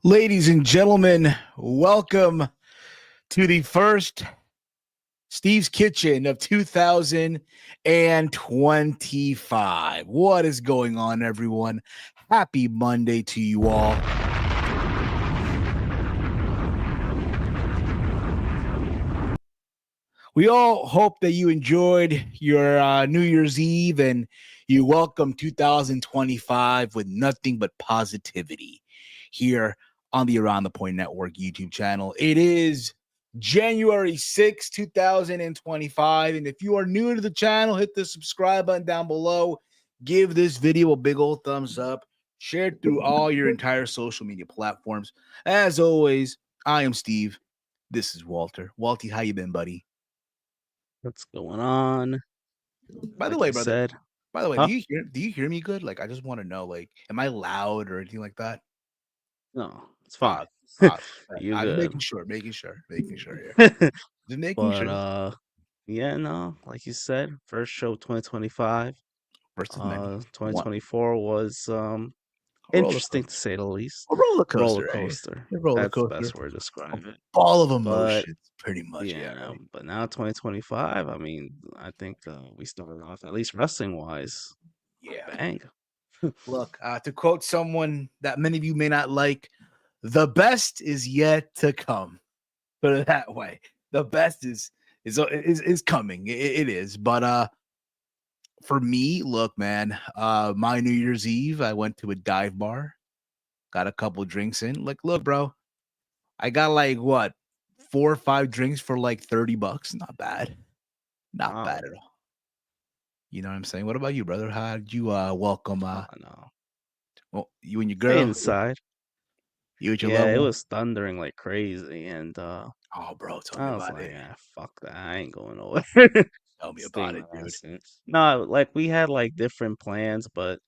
Ladies and gentlemen, welcome to the first Steve's Kitchen of 2025. What is going on, everyone? Happy Monday to you all. We all hope that you enjoyed your New Year's Eve and you welcome 2025 with nothing but positivity here on the Around the Point Network YouTube channel. It is January 6th, 2025. And if you are new to the channel, hit the subscribe button down below. Give this video a big old thumbs up. Share it through all your entire social media platforms. As always, I am Steve. This is Walter. Walty, how you been, buddy? What's going on? By the Like way, you brother. said, By the way, huh? do you hear me good? Like, I just want to know, like, am I loud or anything like that? No, it's Uh, fine. uh, You I'm good. making sure here. Just making But sure. yeah, no, like you said, first show 2025. First of many. One 2024 was a roller interesting to coaster. say the least. A roller Roller coaster, eh? coaster. A roller That's the coaster. best word to A describe it. ball of But emotions, pretty much. Yeah, yeah, right. but now 2025, I mean, I think we started off at least wrestling wise on a Yeah. bang. Look, to quote someone that many of you may not like, the best is yet to come. Put it that way. The best is coming. It is. But for me, look, man, my New Year's Eve, I went to a dive bar, got a couple drinks in. Like, look, bro, I got like what 4 or 5 drinks for like $30. Not bad. Not Wow. bad at all. You know what I'm saying? What about you, brother? How did you welcome Oh no. well, you and your Stay girl? inside. You with your Yeah, loved it one? was thundering like crazy, and Oh, bro, tell me I was about like, it. fuck that, I ain't going nowhere. Tell me Stay about my it, dude. ass in. No, like we had like different plans, but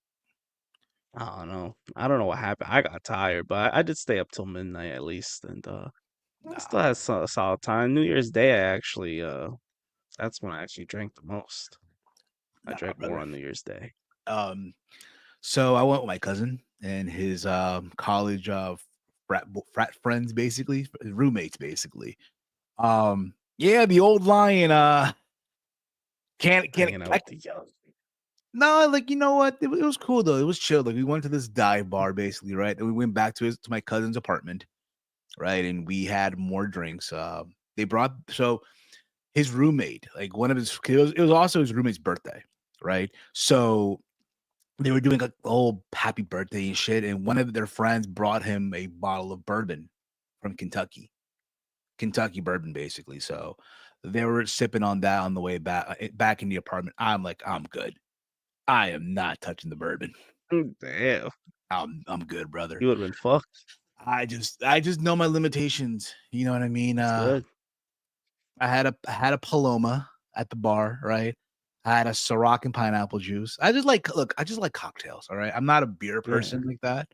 I don't know. I don't know what happened. I got tired, but I did stay up till midnight at least, and I still Nah, had a solid time. New Year's Day, I actually that's when I actually drank the most. I nah, drank more brother. on New Year's Day. Um, so I went with my cousin and his college frat friends, basically his roommates, basically. Yeah, the old lion. Can't Hanging out I, with the young. no, like you know what? It was cool though. It was chill. Like we went to this dive bar, basically, right? And we went back to my cousin's apartment, right? And we had more drinks. They brought so his roommate, like one of his, it was also his roommate's birthday, right? So they were doing a whole happy birthday and shit, and one of their friends brought him a bottle of bourbon from Kentucky bourbon, basically. So they were sipping on that on the way back in the apartment. I'm like, I'm good. I am not touching the bourbon. Damn, I'm good, brother. you would have been fucked. I just know my limitations. You know what I mean? It's good. I had a Paloma at the bar, right? I had a Ciroc and pineapple juice. I just like cocktails, all right? I'm not a beer Yeah. person like that.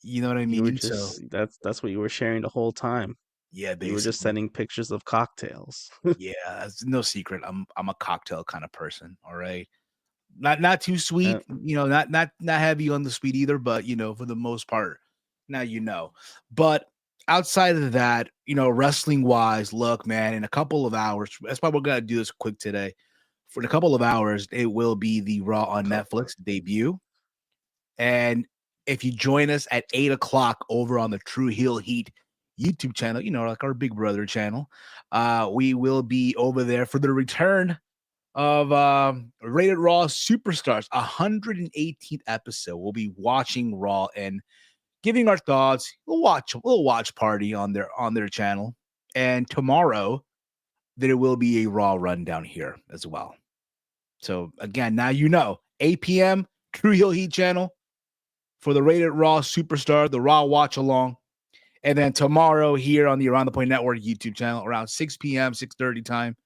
You know what I You were mean? So, just that's what you were sharing the whole time. yeah, You were just basically. sending pictures of cocktails. Yeah, it's no secret. I'm a cocktail kind of person, all right? Not too sweet, Yeah. not heavy on the sweet either, but for the most part, now you know. But outside of that, wrestling wise, look, man, in a couple of hours, that's why we're gonna do this quick today. For a couple of hours, it will be the Raw on Netflix debut. And if you join us at 8 o'clock over on the True Heel Heat YouTube channel, like our Big Brother channel, we will be over there for the return of Rated Raw Superstars, 118th episode. We'll be watching Raw and giving our thoughts. We'll watch party on their channel. And tomorrow there will be a Raw rundown here as well. So again, now 8 p.m. True Heel Heat channel for the Rated Raw Superstar, the Raw Watch Along. And then tomorrow here on the Around the Point Network YouTube channel around 6 p.m., 6:30 time,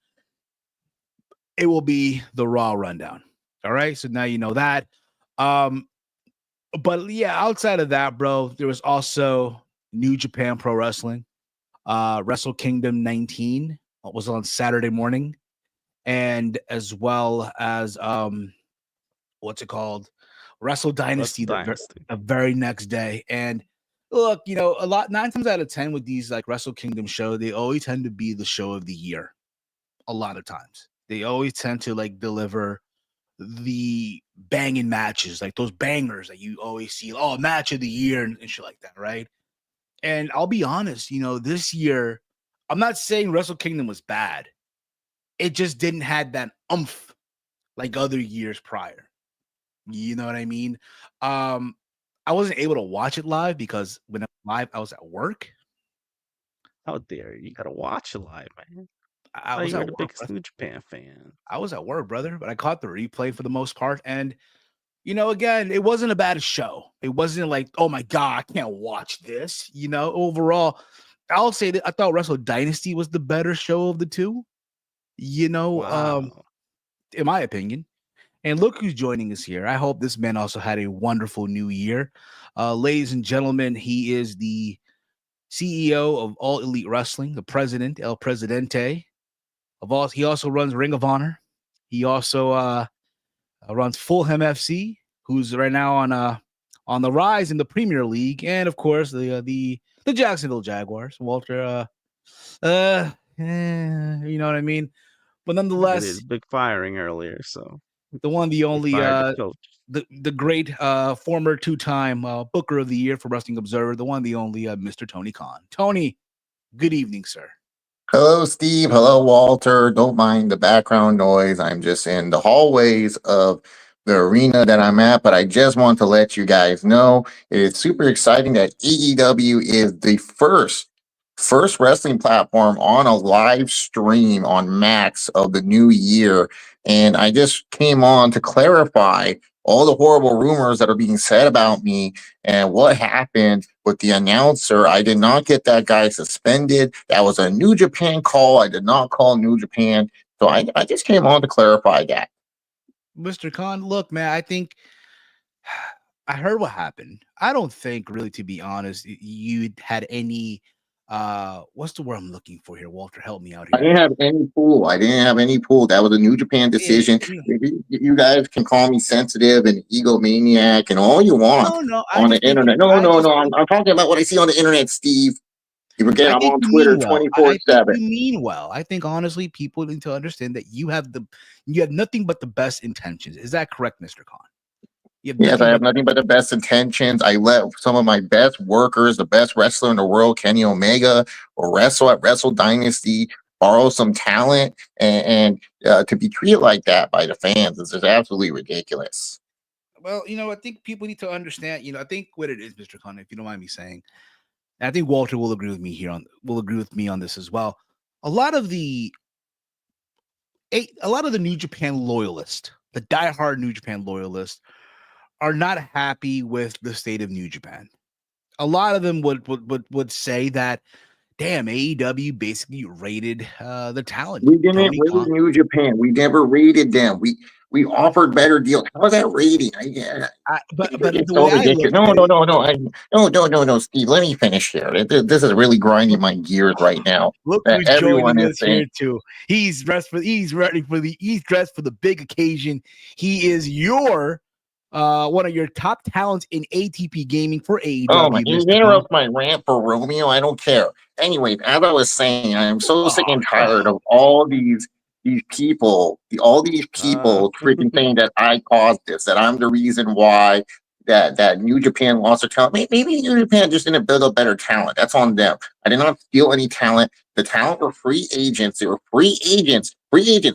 it will be the Raw rundown. All right. So now you know that. Um, but yeah, outside of that, bro, there was also New Japan Pro Wrestling. Wrestle Kingdom 19 was on Saturday morning, and as well as what's it called? Wrestle Wrestle Dynasty Dynasty. the very next day. And look, a lot 9 times out of 10 with these like Wrestle Kingdom show, they always tend to be the show of the year. A lot of times, they always tend to like deliver the banging matches, like those bangers that you always see. Oh, match of the year and shit like that, right? And I'll be honest, this year, I'm not saying Wrestle Kingdom was bad. It just didn't have that oomph like other years prior. You know what I mean? I wasn't able to watch it live because when I was live, I was at work. How dare you? You gotta watch it live, man. I Oh, was you were at the work, biggest New Japan fan. I was at work, brother, but I caught the replay for the most part. And, again, it wasn't a bad show. It wasn't like, oh my God, I can't watch this. Overall, I'll say that I thought Wrestle Dynasty was the better show of the two, Wow. in my opinion. And look who's joining us here. I hope this man also had a wonderful new year. Ladies and gentlemen, he is the CEO of All Elite Wrestling, the president, El Presidente of all. He also runs Ring of Honor. He also runs Fulham FC, who's right now on the rise in the Premier League, and of course the Jacksonville Jaguars. Walter, you know what I mean. But They did nonetheless, a big firing earlier, so the one, the they only, fired the coach. the great former 2-time Booker of the Year for Wrestling Observer, the one, the only Mr. Tony Khan. Tony, good evening, sir. Hello, Steve. Hello, Walter. Don't mind the background noise. I'm just in the hallways of the arena that I'm at, but I just want to let you guys know it is super exciting that AEW is the first wrestling platform on a live stream on Max of the new year. And I just came on to clarify all the horrible rumors that are being said about me and what happened with the announcer. I did not get that guy suspended. That was a New Japan call. I did not call New Japan. So I just came on to clarify that. Mr. Khan, look, man, I think I heard what happened. I don't think, really, to be honest, you had any what's the word I'm looking for here? Walter, help me out I here. didn't have any pull. That was a New Japan decision. You guys can call me sensitive and egomaniac and all you want no, I on the just think internet. No. I'm talking about what I see on the internet, Steve. You forget I I'm think on you Twitter mean well. I think 24/7. you mean well. I think, honestly, people need to understand that you have nothing but the best intentions. Is that correct, Mr. Khan? You have Yes, I nothing have but nothing but the best intentions. I let some of my best workers, the best wrestler in the world, Kenny Omega, or wrestle at Wrestle Dynasty, borrow some talent, and to be treated like that by the fans is just absolutely ridiculous. well, I think people need to understand, I think what it is, Mr. Khan, if you don't mind me saying, and I think Walter will agree with me on this as well. A lot of the New Japan loyalists, the diehard New Japan loyalists, are not happy with the state of New Japan. A lot of them would say that, damn, AEW basically rated the talent. We didn't Tony rate Khan. New Japan. We never rated them. We offered better deals. How was that rating? But It's the so way I look ridiculous. No, at no, it, no, no. No, Steve. Let me finish here. This is really grinding my gears right now. look That who's everyone joining is us saying, here too. He's dressed for the big occasion. He is your one of your top talents in ATP gaming for "Oh my!" AEW, You Mr. Khan. interrupt my rant for Romeo. I don't care. Anyway, as I was saying, I am so sick and tired of all these people, all these Uh, people freaking saying that I caused this, that I'm the reason why that New Japan lost their talent. Maybe New Japan just didn't build up better talent. That's on them. I did not steal any talent. The talent were free agents. They were free agents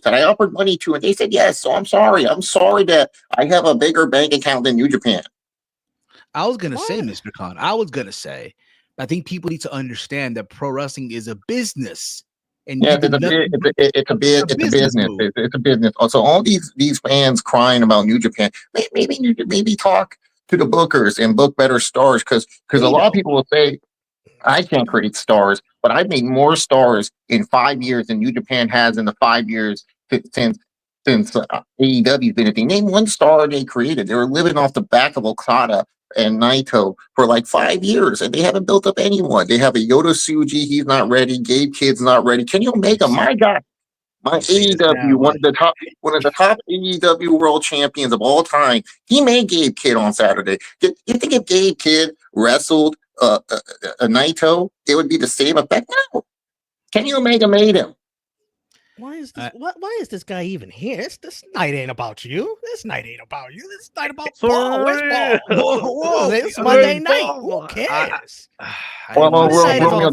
that I offered money to, and they said yes. So I'm sorry. I'm sorry that I have a bigger bank account than New Japan. I was gonna say, what? Mr. Khan, I think people need to understand that pro wrestling is a business, and you Yes, did nothing but a it's a business business. move. It's a business. Also, all these fans crying about New Japan. Maybe talk to the bookers and book better stars because a lot of Naito. people will say I can't create stars, but I've made more stars in 5 years than New Japan has in the 5 years since AEW's been a thing. Name one star they created. They were living off the back of Okada and Naito for like 5 years, and they haven't built up anyone. They have a Yoda Suji, he's not ready. Gabe Kid's not ready. Can you make him? My God, my You say this AEW, now, like one of the top AEW world champions of all time. He made Gabe Kidd on Saturday. You think if Gabe Kidd wrestled a Naito, it would be the same effect. No, Kenny Omega made him. Why is this? Why is this guy even here? This night ain't about you. This night ain't about you. This night about Paul. Where's Paul? Whoa, It's Monday night. Who cares? Well, Monday night is Romeo, on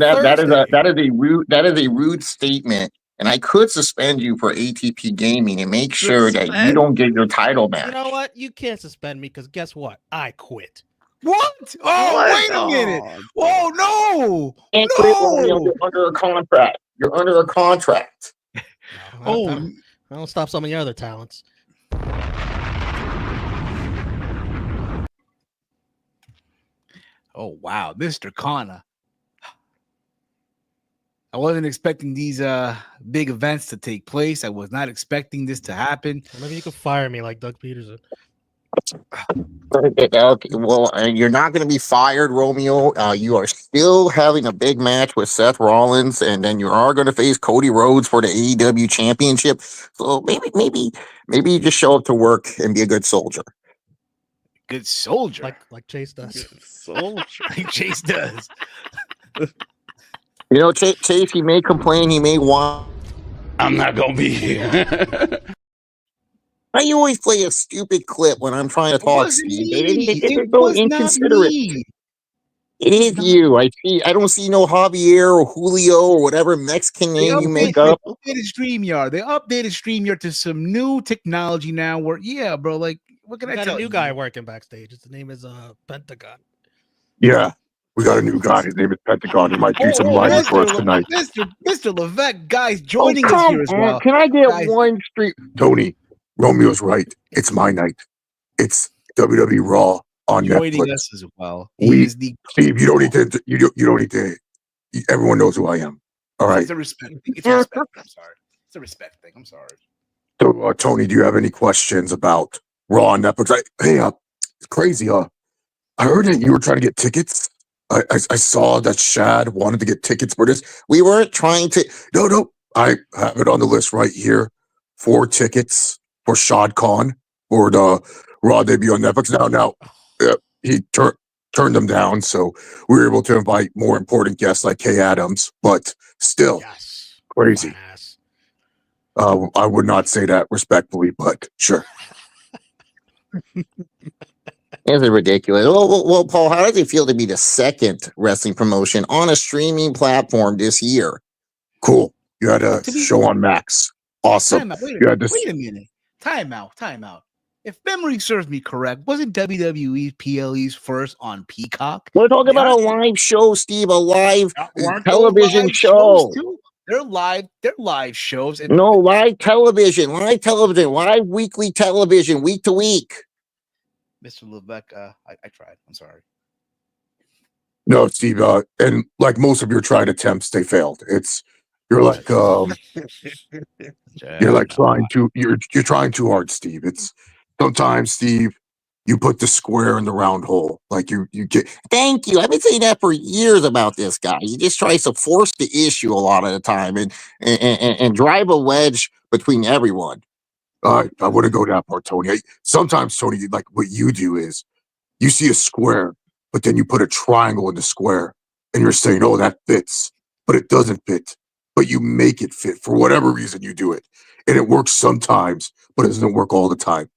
that is a rude statement, and I could suspend you for ATP gaming and make sure that you don't get your title match. You know what? You can't suspend me because guess what? I quit. What? Oh, wait a minute. Whoa, no. Can't quit, Romeo. You're under a contract. You're under a contract. No, I don't stop some of your other talents. Oh, wow. Mr. Kana. I wasn't expecting these big events to take place. I was not expecting this to happen. Well, maybe you could fire me like Doug Peterson. Okay, well, you're not going to be fired, Romeo. You are still having a big match with Seth Rollins, and then you are going to face Cody Rhodes for the AEW Championship. So maybe you just show up to work and be a good soldier. Good soldier, like Chase does. Good soldier. like Chase does. You know, Chase, he may complain, he may want. I'm not gonna be here. Why you always play a stupid clip when I'm trying to talk, Steve? It was not me. It is you. I see. I don't see no Javier or Julio or whatever Mexican name you make up. They updated StreamYard to some new technology now. Where bro, like what can I tell you? Got a new guy working backstage. His name is Pentagon. Yeah, we got a new guy. His name is Pentagon. He might do some lighting for us tonight. Mr. Levesque, guys, joining us here as well. Can I get one street? Tony, Romeo's right. It's my night. It's WWE Raw on joining Netflix. Us as well. Steve, you don't need to. You don't need to. Everyone knows who I am. All right. It's a respect thing. It's a respect thing. I'm sorry. It's a respect thing. I'm sorry. So, Tony, do you have any questions about Raw on Netflix? It's crazy. I heard that you were trying to get tickets. I saw that Shad wanted to get tickets for this. We weren't trying to. No. I have it on the list right here. 4 tickets for Shad Khan for the Raw debut on Netflix. Now, he turned them down, so we were able to invite more important guests like Kay Adams. But still, crazy. I would not say that respectfully, but sure. This is ridiculous. Well, Paul, how does it feel to be the second wrestling promotion on a streaming platform this year? Cool. You had a show on Max. Awesome. Wait a minute. Time out. If memory serves me correct, wasn't WWE PLE's first on Peacock? We're talking about a live show, Steve, a live television show. They're live shows. And no, live television, live weekly television, week to week. Mr. Levesque, I tried. I'm sorry. No, Steve, and like most of your tried attempts, they failed. You're trying too hard, Steve. It's sometimes, Steve, you put the square in the round hole. Like you get. Thank you. I've been saying that for years about this guy. He just tries to force the issue a lot of the time and drive a wedge between everyone. I wouldn't go that far, Tony. Sometimes, Tony, like what you do is you see a square, but then you put a triangle in the square, and you're saying, "Oh, that fits," but it doesn't fit. But you make it fit for whatever reason you do it, and it works sometimes, but it doesn't work all the time.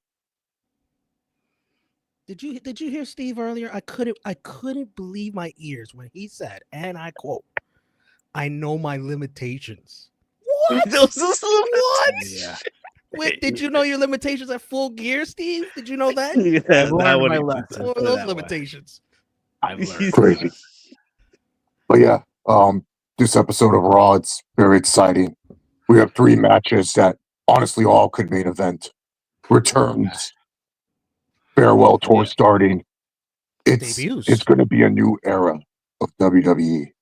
Did you hear Steve earlier? I couldn't believe my ears when he said, and I quote, "I know my limitations." What? What? Yeah. Wait, did you know your limitations at Full Gear, Steve? Did you know that? What were those limitations? I've learned. Crazy. But yeah, this episode of Raw, it's very exciting. We have 3 matches that honestly all could main event. Returns, farewell tour starting. It's going to be a new era of WWE.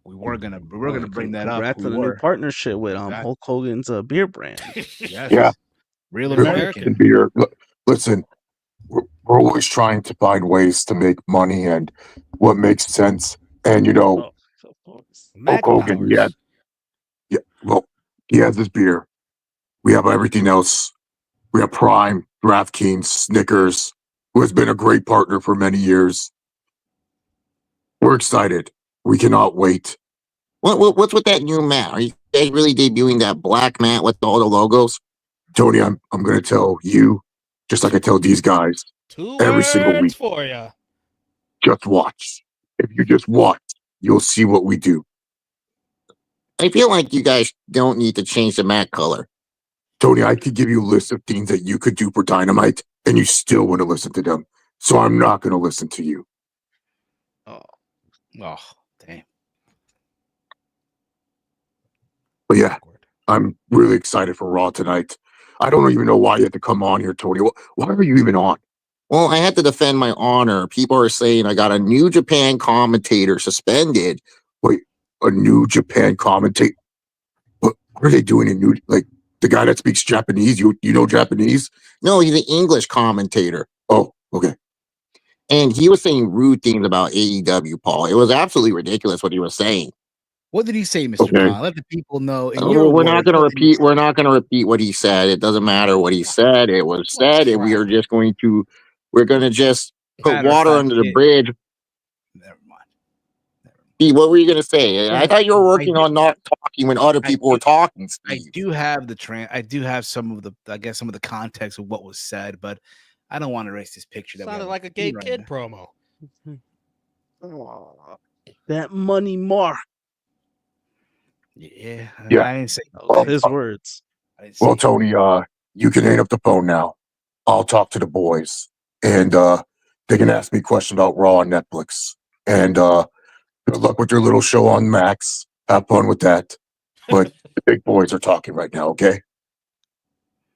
We're gonna bring that up. Congrats on a new partnership with Hulk Hogan's beer brand. Yes. Yeah, real American beer. Listen, we're always trying to find ways to make money and what makes sense. And Hulk Hogan, well, he has his beer. We have everything else. We have Prime, DraftKings, Snickers, who has been a great partner for many years. We're excited. We cannot wait. What's with that new mat? Are you guys really debuting that black mat with all the logos? Tony, I'm going to tell you, just like I tell these guys, Two every single words week. for you. Just watch. If you just watch, you'll see what we do. I feel like you guys don't need to change the mat color. Tony, I could give you a list of things that you could do for Dynamite, and you still wouldn't listen to them. So I'm not going to listen to you. Oh, damn. But yeah, I'm really excited for Raw tonight. I don't even know why you had to come on here, Tony. Why are you even on? Well, I had to defend my honor. People are saying I got a New Japan commentator suspended. Wait, a New Japan commentator? What are they doing in New? Like the guy that speaks Japanese? You know Japanese? No, he's an English commentator. Oh, okay. And he was saying rude things about AEW, Paul. It was absolutely ridiculous what he was saying. What did he say, Mr. Okay. Khan? Let the people know. We're not going to repeat. We're not going to repeat what he said. It doesn't matter what he said. It was said, and we are just going to. We're going to just put water under the bridge. Never mind. Steve, what were you going to say? Yeah, I thought you were working on not talking when other people were talking. Steve. I do have I do have some of the, I guess, some of the context of what was said, but I don't want to erase this picture. That Sounded like a gay kid promo. That money mark. Yeah. Yeah. I didn't say His words. Well, Tony, you can hang up the phone now. I'll talk to the boys, and they can ask me questions about Raw on Netflix. And good luck with your little show on Max. Have fun with that. But the big boys are talking right now, okay?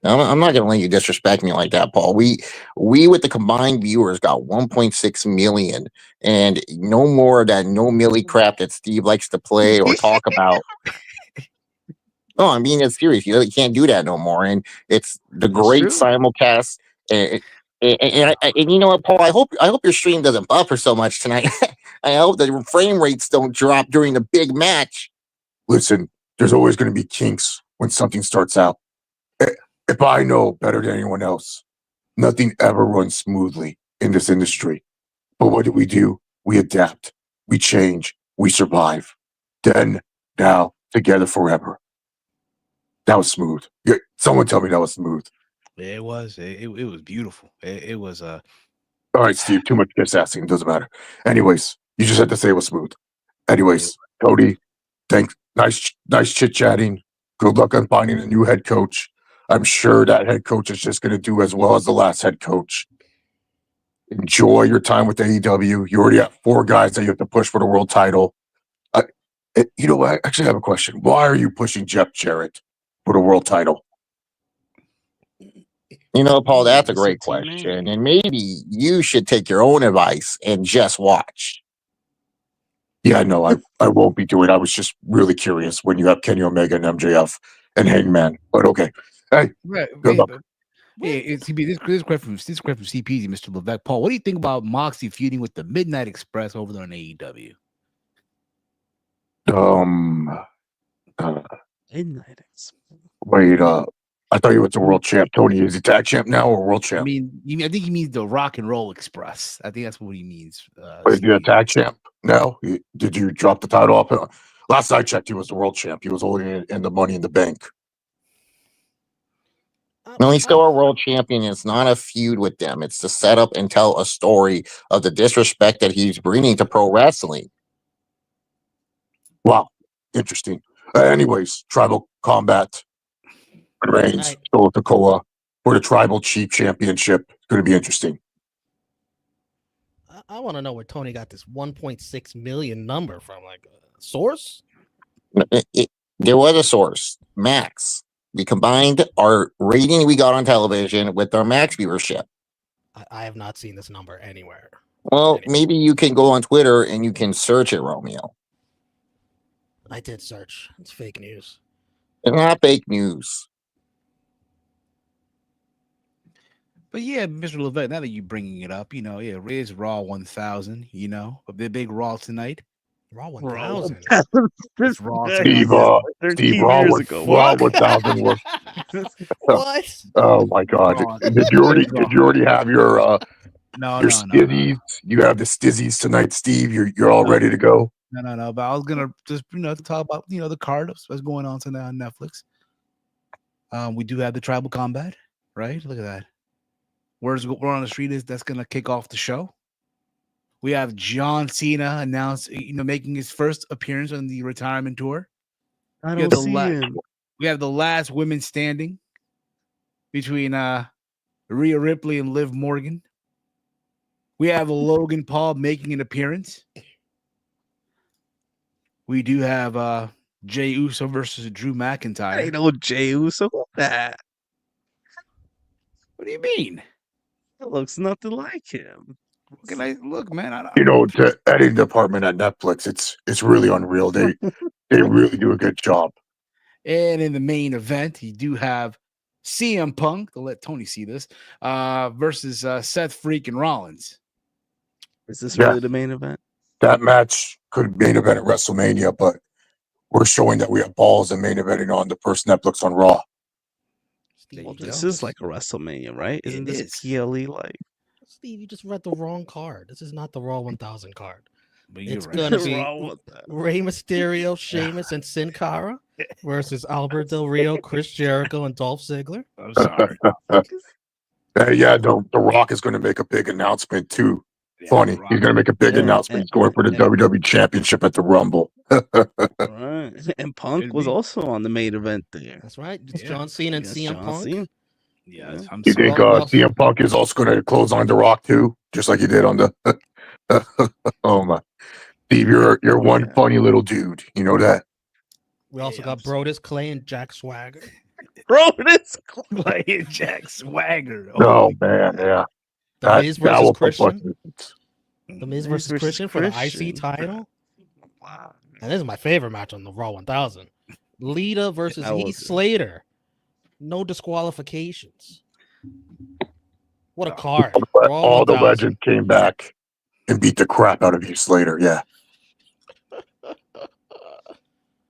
I'm not going to let you disrespect me like that, Paul. We with the combined viewers got 1.6 million, and no more of that no milli crap that Steve likes to play or talk about. No, I'm being serious. You can't do that no more. And it's the great simulcast. And you know what, Paul? I hope your stream doesn't buffer so much tonight. I hope the frame rates don't drop during the big match. Listen, there's always going to be kinks when something starts out. If I know better than anyone else, nothing ever runs smoothly in this industry. But what do? We adapt, we change, we survive. Then, now, together forever. That was smooth. Yeah, someone tell me that was smooth. It was. It was beautiful. It was. All right, Steve. Too much guess asking. Doesn't matter. Anyways, you just had to say it was smooth. Anyways, Cody, thanks. Nice chit chatting. Good luck on finding a new head coach. I'm sure that head coach is just going to do as well as the last head coach. Enjoy your time with AEW. You already have 4 guys that you have to push for the world title. You know what? I actually have a question. Why are you pushing Jeff Jarrett for the world title? You know, Paul, that's a great question. And maybe you should take your own advice and just watch. Yeah, no, I won't be doing it. I was just really curious when you have Kenny Omega and MJF and Hangman. But okay. Hey, good luck. Hey, this question from CPZ, Mr. Levesque. Paul, what do you think about Moxley feuding with the Midnight Express over there on AEW? Midnight Express. Wait, I thought you were the world champ. Tony, is he tag champ now or world champ? I think he means the Rock and Roll Express. I think that's what he means. Is he a tag champ now? Did you drop the title off? Last I checked, he was the world champ. He was holding it in the Money in the Bank. No, he's still a world champion. It's not a feud with them. It's to set up and tell a story of the disrespect that he's bringing to pro wrestling. Wow. Interesting. Anyways, Tribal Combat. Reigns, Solo Sikoa for the Tribal Chief Championship. It's going to be interesting. I want to know where Tony got this 1.6 million number from. Like a source? There was a source, Max. We combined our rating we got on television with our Max viewership. I have not seen this number anywhere. Well, maybe you can go on Twitter and you can search it, Romeo. I did search. It's fake news. It's not fake news. But yeah, Mr. Levesque, now that you're bringing it up, it is Raw 1000, a big Raw tonight. Raw 1000. It's Raw. Steve, Raw 1000 was. What? Oh my God! Did you already have your No, Your no, no, no, stizzies. You have the stizzies tonight, Steve. You're all ready to go. no. But I was gonna just talk about the card of what's going on tonight on Netflix. We do have the tribal combat, right? Look at that. Word on the street is that's gonna kick off the show. We have John Cena announced, making his first appearance on the retirement tour. I We have don't see him. We have the last women standing between Rhea Ripley and Liv Morgan. We have Logan Paul making an appearance. We do have Jey Uso versus Drew McIntyre. I ain't no Jey Uso. What that? What do you mean? It looks nothing like him. Can I look, man? The editing department at Netflix, it's really unreal. They really do a good job. And in the main event, you do have CM Punk, to let Tony see this, versus Seth freaking Rollins. Is this really the main event? That match could main event at WrestleMania, but we're showing that we have balls and main eventing on the first Netflix on Raw. Well, this is like a WrestleMania, right? Isn't this PLE like? Steve, you just read the wrong card. This is not the Raw 1000 card. But you're It's right. gonna be Wrong with that. Rey Mysterio, Sheamus, and Sin Cara versus Albert Del Rio, Chris Jericho, and Dolph Ziggler. I'm sorry. The Rock is going to make a big announcement too. Funny, he's going to make a big announcement. He's going for the WWE Championship at the Rumble. Right. And Punk was also on the main event there. That's right. It's John Cena and CM Punk. Cena. Yes, I'm You sorry. think CM Punk is also going to close on The Rock too, just like he did on the? Oh my, Steve, you're one funny little dude. You know that. We also got Brodus Clay and Jack Swagger. Brodus Clay and Jack Swagger. Oh man, yeah. The Miz versus Christian. The Miz versus Christian for the IC title. Wow. And this is my favorite match on the Raw 1000. Lita versus Heath Slater. No disqualifications. What a card. All the legends came back and beat the crap out of Heath Slater. Yeah.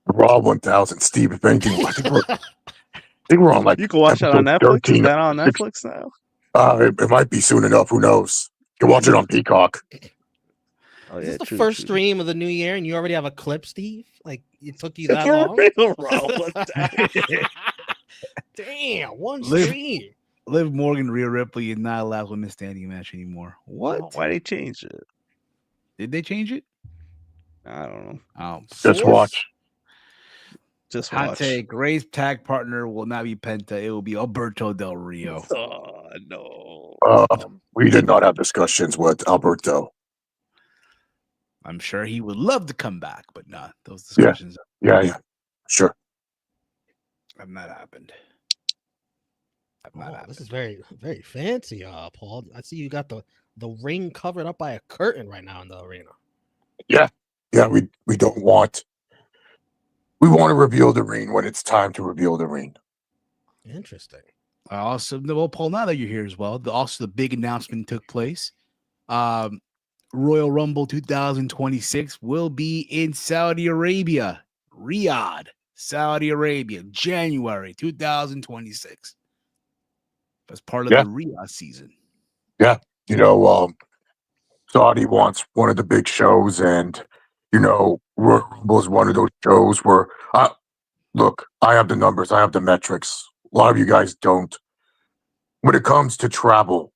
Raw 1000. Steve, if anything, I think we're on like. You can watch that on Netflix. Is that on Netflix now? It might be soon enough. Who knows? You can watch it on Peacock. Oh, is this the first stream of the new year and you already have a clip, Steve? Like, it took you that long? Damn, one stream. Liv Morgan, Rhea Ripley is not allowed women standing match anymore. What? Why they change it? Did they change it? I don't know. Oh, just watch. Just hot watch. take. Ray's tag partner will not be Penta. It will be Alberto Del Rio. Oh no. We did not have discussions with Alberto. I'm sure he would love to come back, but not those discussions. Yeah. Sure. Have not happened. This is very, very fancy, Paul. I see you got the ring covered up by a curtain right now in the arena. Yeah. We don't want. We want to reveal the ring when it's time to reveal the ring. Interesting. Also, well, Paul, now that you're here as well, the big announcement took place. Royal Rumble 2026 will be in Saudi Arabia, Riyadh, Saudi Arabia, January 2026. That's part of the Riyadh season. Yeah. Saudi wants one of the big shows, and Royal Rumble is one of those shows where, look, I have the numbers, I have the metrics. A lot of you guys don't. When it comes to travel,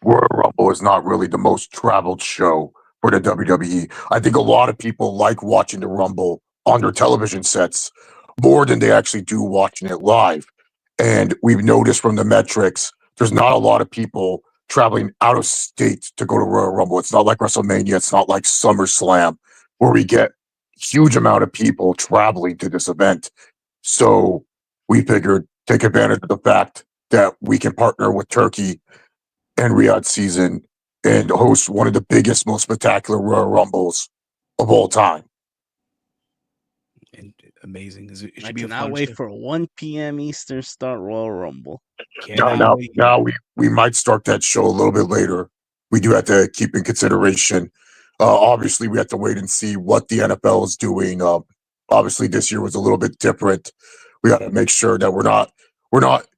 Royal Rumble is not really the most traveled show for the WWE. I think a lot of people like watching the Rumble on their television sets more than they actually do watching it live. And we've noticed from the metrics, there's not a lot of people traveling out of state to go to Royal Rumble. It's not like WrestleMania. It's not like SummerSlam, where we get huge amount of people traveling to this event. So we figured take advantage of the fact that we can partner with Turkey and Riyadh season and host one of the biggest, most spectacular Royal Rumbles of all time. And amazing. It I cannot wait for a 1 p.m. Eastern start Royal Rumble. Now we might start that show a little bit later. We do have to keep in consideration. Obviously, we have to wait and see what the NFL is doing. Obviously, this year was a little bit different. We got to make sure that we're not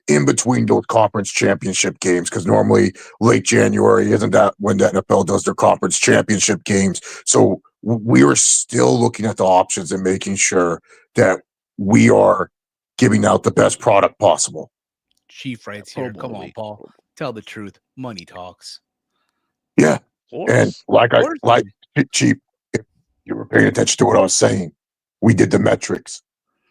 in between those conference championship games, because normally late January isn't that when the NFL does their conference championship games. So we are still looking at the options and making sure that we are giving out the best product possible. Chief writes Pro here. Bowl Come on, week. Paul. Tell the truth. Money talks. Yeah. Of And course. Chief, if you were paying attention to what I was saying, we did the metrics.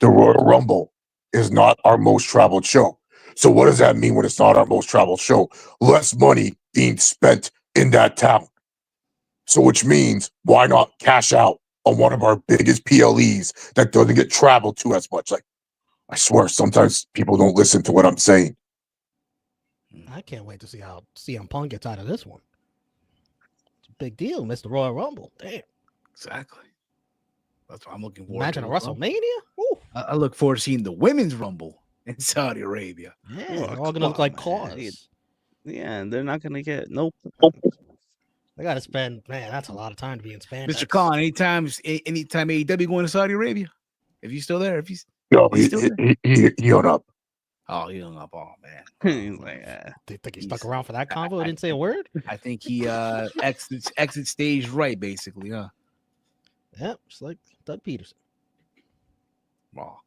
The Royal Rumble is not our most traveled show. So what does that mean when it's not our most traveled show? Less money being spent in that town. So which means why not cash out on one of our biggest PLEs that doesn't get traveled to as much? Like, I swear, sometimes people don't listen to what I'm saying. I can't wait to see how CM Punk gets out of this one. It's a big deal, Mr. Royal Rumble. Damn. Exactly. That's what I'm looking forward Imagine to. a WrestleMania. Ooh. I look forward to seeing the women's rumble in Saudi Arabia. Yeah, Oh, they're all come gonna look like on, man. cars. Yeah, and they're not gonna get no. They gotta spend, man, that's a lot of time to be in spandex. Mr. Khan, anytime AEW going to Saudi Arabia? If you still there, if you No, he's he still there. he hung up. Oh, he hung up. Oh man. He's like, They think he stuck He's- around for that convo? Didn't say a word? I think he exit stage right, basically, huh? Yep, just like Doug Peterson. Well,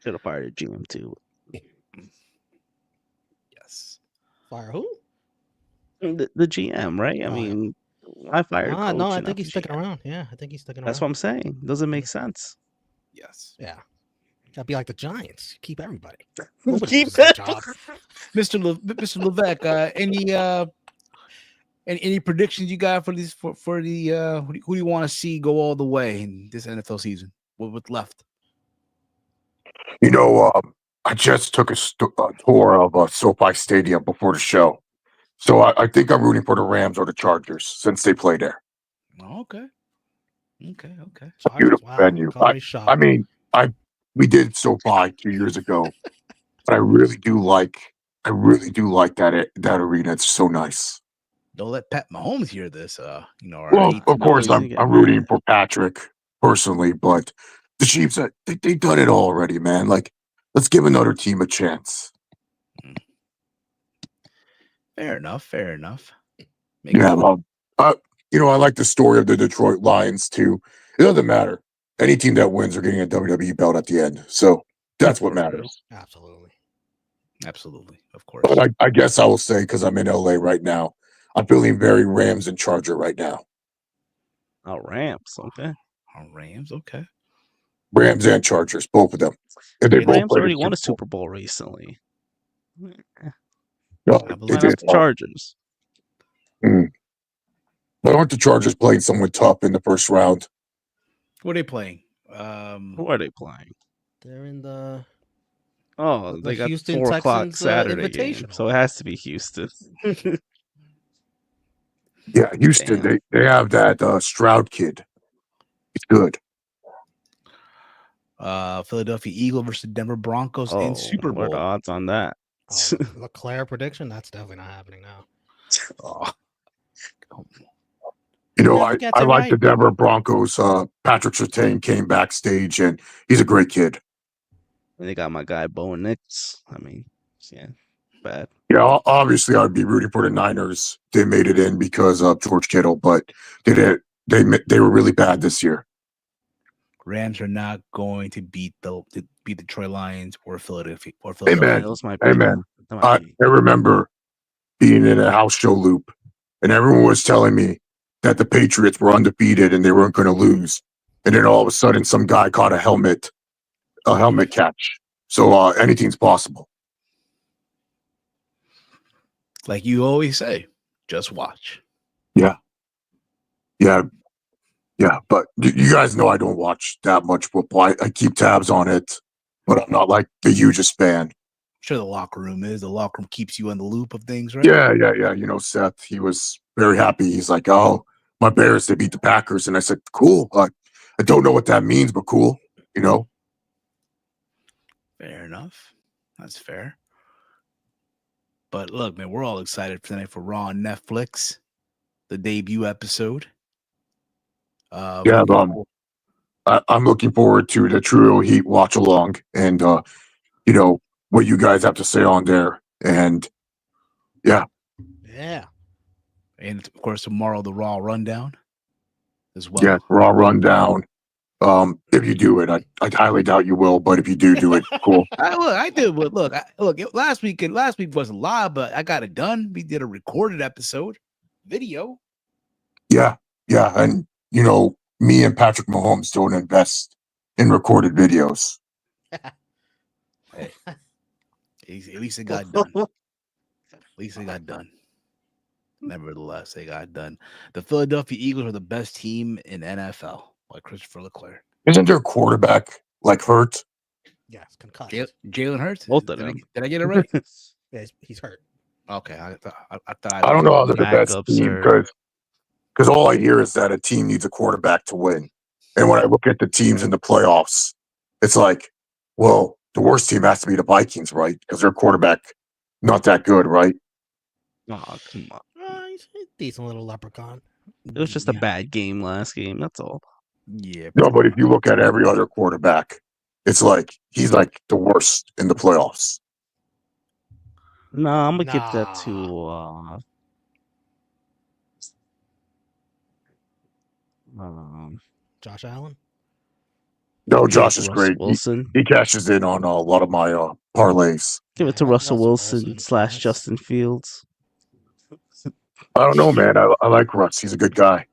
should have fired a GM too. yes. Fire who? The GM, right? I Oh, yeah. mean, I fired. No, coach I and think not he's the sticking GM. around. Yeah, I think he's sticking That's around. what I'm saying. Doesn't make sense. Yes. Yeah. Gotta be like the Giants. Keep everybody. Keep Nobody loses their job. Mr. Levesque, any predictions you got for these for the who do you want to see go all the way in this NFL season? What's left? You know, I just took a tour of SoFi Stadium before the show. So I think I'm rooting for the Rams or the Chargers since they play there. Oh, okay. Chargers, Beautiful wow. venue. Call me shocked. I mean, we did SoFi 2 years ago, but I really do like that arena. It's so nice. Don't let Pat Mahomes hear this. Well, of course, he's gonna I'm get rooting mad. for Patrick personally, but the Chiefs, they've done it all already, man. Like, let's give another team a chance. Fair enough. Yeah, well, I like the story of the Detroit Lions too. It doesn't matter. Any team that wins are getting a WWE belt at the end. So that's what For real. matters. Absolutely, of course. But I guess I will say, because I'm in LA right now, I'm feeling very Rams and Charger right now. Oh, Rams. Okay. Rams, okay. Rams and Chargers, both of them. And they The both Rams played already in won a Super Super Bowl recently. Bowl. I They believe Why not did. the Chargers? But aren't the Chargers playing someone tough in the first round? Who are they playing? Who are they playing? They're in the Oh, they got Houston 4 o'clock Texans, Saturday game, Invitational. so it has to be Houston. Yeah, Houston. Damn. They have that Stroud kid. He's good. Philadelphia Eagle versus Denver Broncos Oh, in Super what are the Bowl. odds on that? Oh, Leclerc prediction? That's definitely not happening now. Oh. You know, Never gets I it like right. the Denver Broncos. Patrick Surtain came backstage, and he's a great kid. And they got my guy Bo Nix. I mean, yeah, bad. Yeah, obviously, I'd be rooting for the Niners. They made it in because of George Kittle, but they were really bad this year. Rams are not going to beat the Detroit Lions or Philadelphia. Amen. Those might Amen. that I might be- remember being in a house show loop, and everyone was telling me that the Patriots were undefeated and they weren't going to lose. And then all of a sudden, some guy caught a helmet catch. So anything's possible. Like you always say, just watch. Yeah. But you guys know I don't watch that much football. I keep tabs on it, but I'm not like the hugest fan. I'm sure the locker room is. The locker room keeps you in the loop of things, right? Yeah. You know, Seth, he was very happy. He's like, "Oh, my Bears, they beat the Packers." And I said, "Cool." I don't know what that means, but cool, you know? Fair enough. That's fair. But look, man, we're all excited tonight for Raw on Netflix, the debut episode. Yeah, I'm looking forward to the Trio Heat watch along. And, you know, what you guys have to say on there. And Yeah. And of course, tomorrow the Raw rundown as well. yeah, Raw rundown. If you do it, I highly doubt you will, but if you do it, cool. I did. But look, last week wasn't live, but I got it done. We did a recorded episode, video. Yeah, and you know, me and Patrick Mahomes don't invest in recorded videos. Hey, at least it got done. At least it got done. Nevertheless, they got done. The Philadelphia Eagles are the best team in NFL by Christopher Leclerc. Isn't their quarterback like hurt? Yes, concussed. Jalen Hurts? Both of them. Did I get it right? Yeah, he's hurt. Okay. I thought I don't know how they're the best Backups team are- because all I hear is that a team needs a quarterback to win. And when I look at the teams in the playoffs, it's like, well, the worst team has to be the Vikings, right? Because their quarterback not that good, right? Oh, come on. He's a decent little leprechaun. It was just a bad game last game. That's all. Yeah. No, but if you look at every other quarterback, it's like he's like the worst in the playoffs. No, I'm gonna give that to Josh Allen. No, Josh is Russell great. Wilson. He cashes in on a lot of my parlays. Give it to I like Russell Russell Wilson Wilson, slash yes. Justin Fields. I don't know, man. I like Russ. He's a good guy.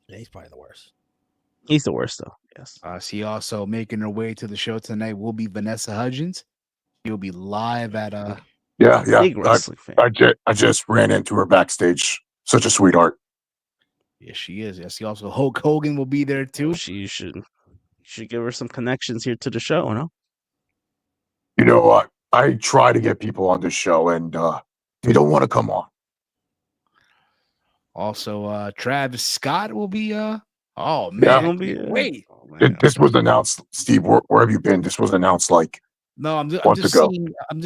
Yeah, he's probably the worst. He's the worst though. Yes. She also making her way to the show tonight will be Vanessa Hudgens. She'll be live at Yeah. Big wrestling fan. I just ran into her backstage. Such a sweetheart. yeah, she is. Yes, also Hulk Hogan will be there too. She should give her some connections here to the show, no? You know, I try to get people on this show, and they don't want to come on. Also, Travis Scott will be oh man, Yeah. Gonna be wait. Oh, man. This was announced, Steve. Where have you been? This was announced like No, I'm Months just ago.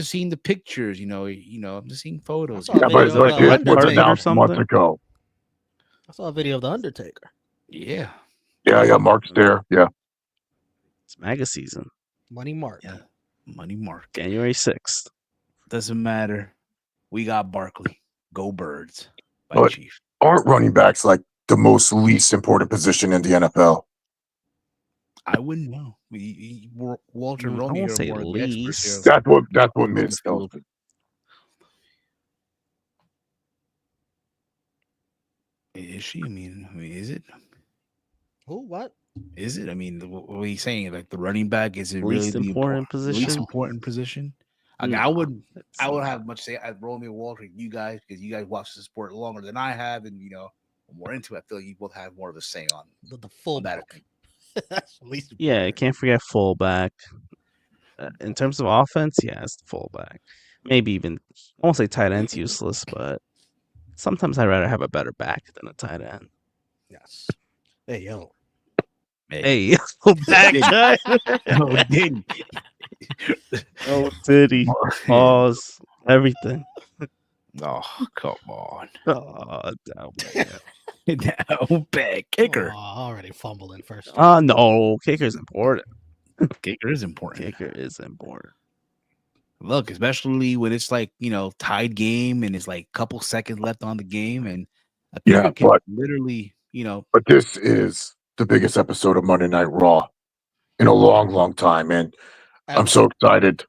seeing the pictures, I'm just seeing photos. I saw a yeah, video but of this the was Undertaker or announced months something? ago. I saw a video of the Undertaker. Yeah. Yeah, Mark's there. Yeah, It's MAGA season. Money Mark. Yeah. Money Mark. January 6th. Doesn't matter. We got Barkley. Go Birds. By But- Chief. aren't running backs like the most least important position in the NFL? I wouldn't know. Walter and I Romy won't are say more of the experts least. here. That's what Miz tells me. Is she? I mean, is it? Who? What? Is it? I mean, what are you saying? Like the running back is it Least really the important least position? important position? I No, wouldn't it's have not. much to say at Romy and Walter, you guys, because you guys watch the sport longer than I have, and more into it. I feel like you both have more of a say on The full that. back. That's at least Yeah, important. can't forget fullback. In terms of offense, yeah, it's the fullback. Maybe even I won't say tight end's useless, but sometimes I'd rather have a better back than a tight end. Yes. Hey yo. Hey, back guy. No, didn't. Oh, did he? Pause. Everything. Oh, come on. Oh, down bad. Down bad kicker. Oh, already fumbling first. No, kicker's important. Kicker is important. Kicker is important. Look, especially when it's like, tied game and it's like a couple seconds left on the game, and a Yeah, kicker can but- literally, But this is the biggest episode of Monday Night Raw in a long, long time, and I'm so excited.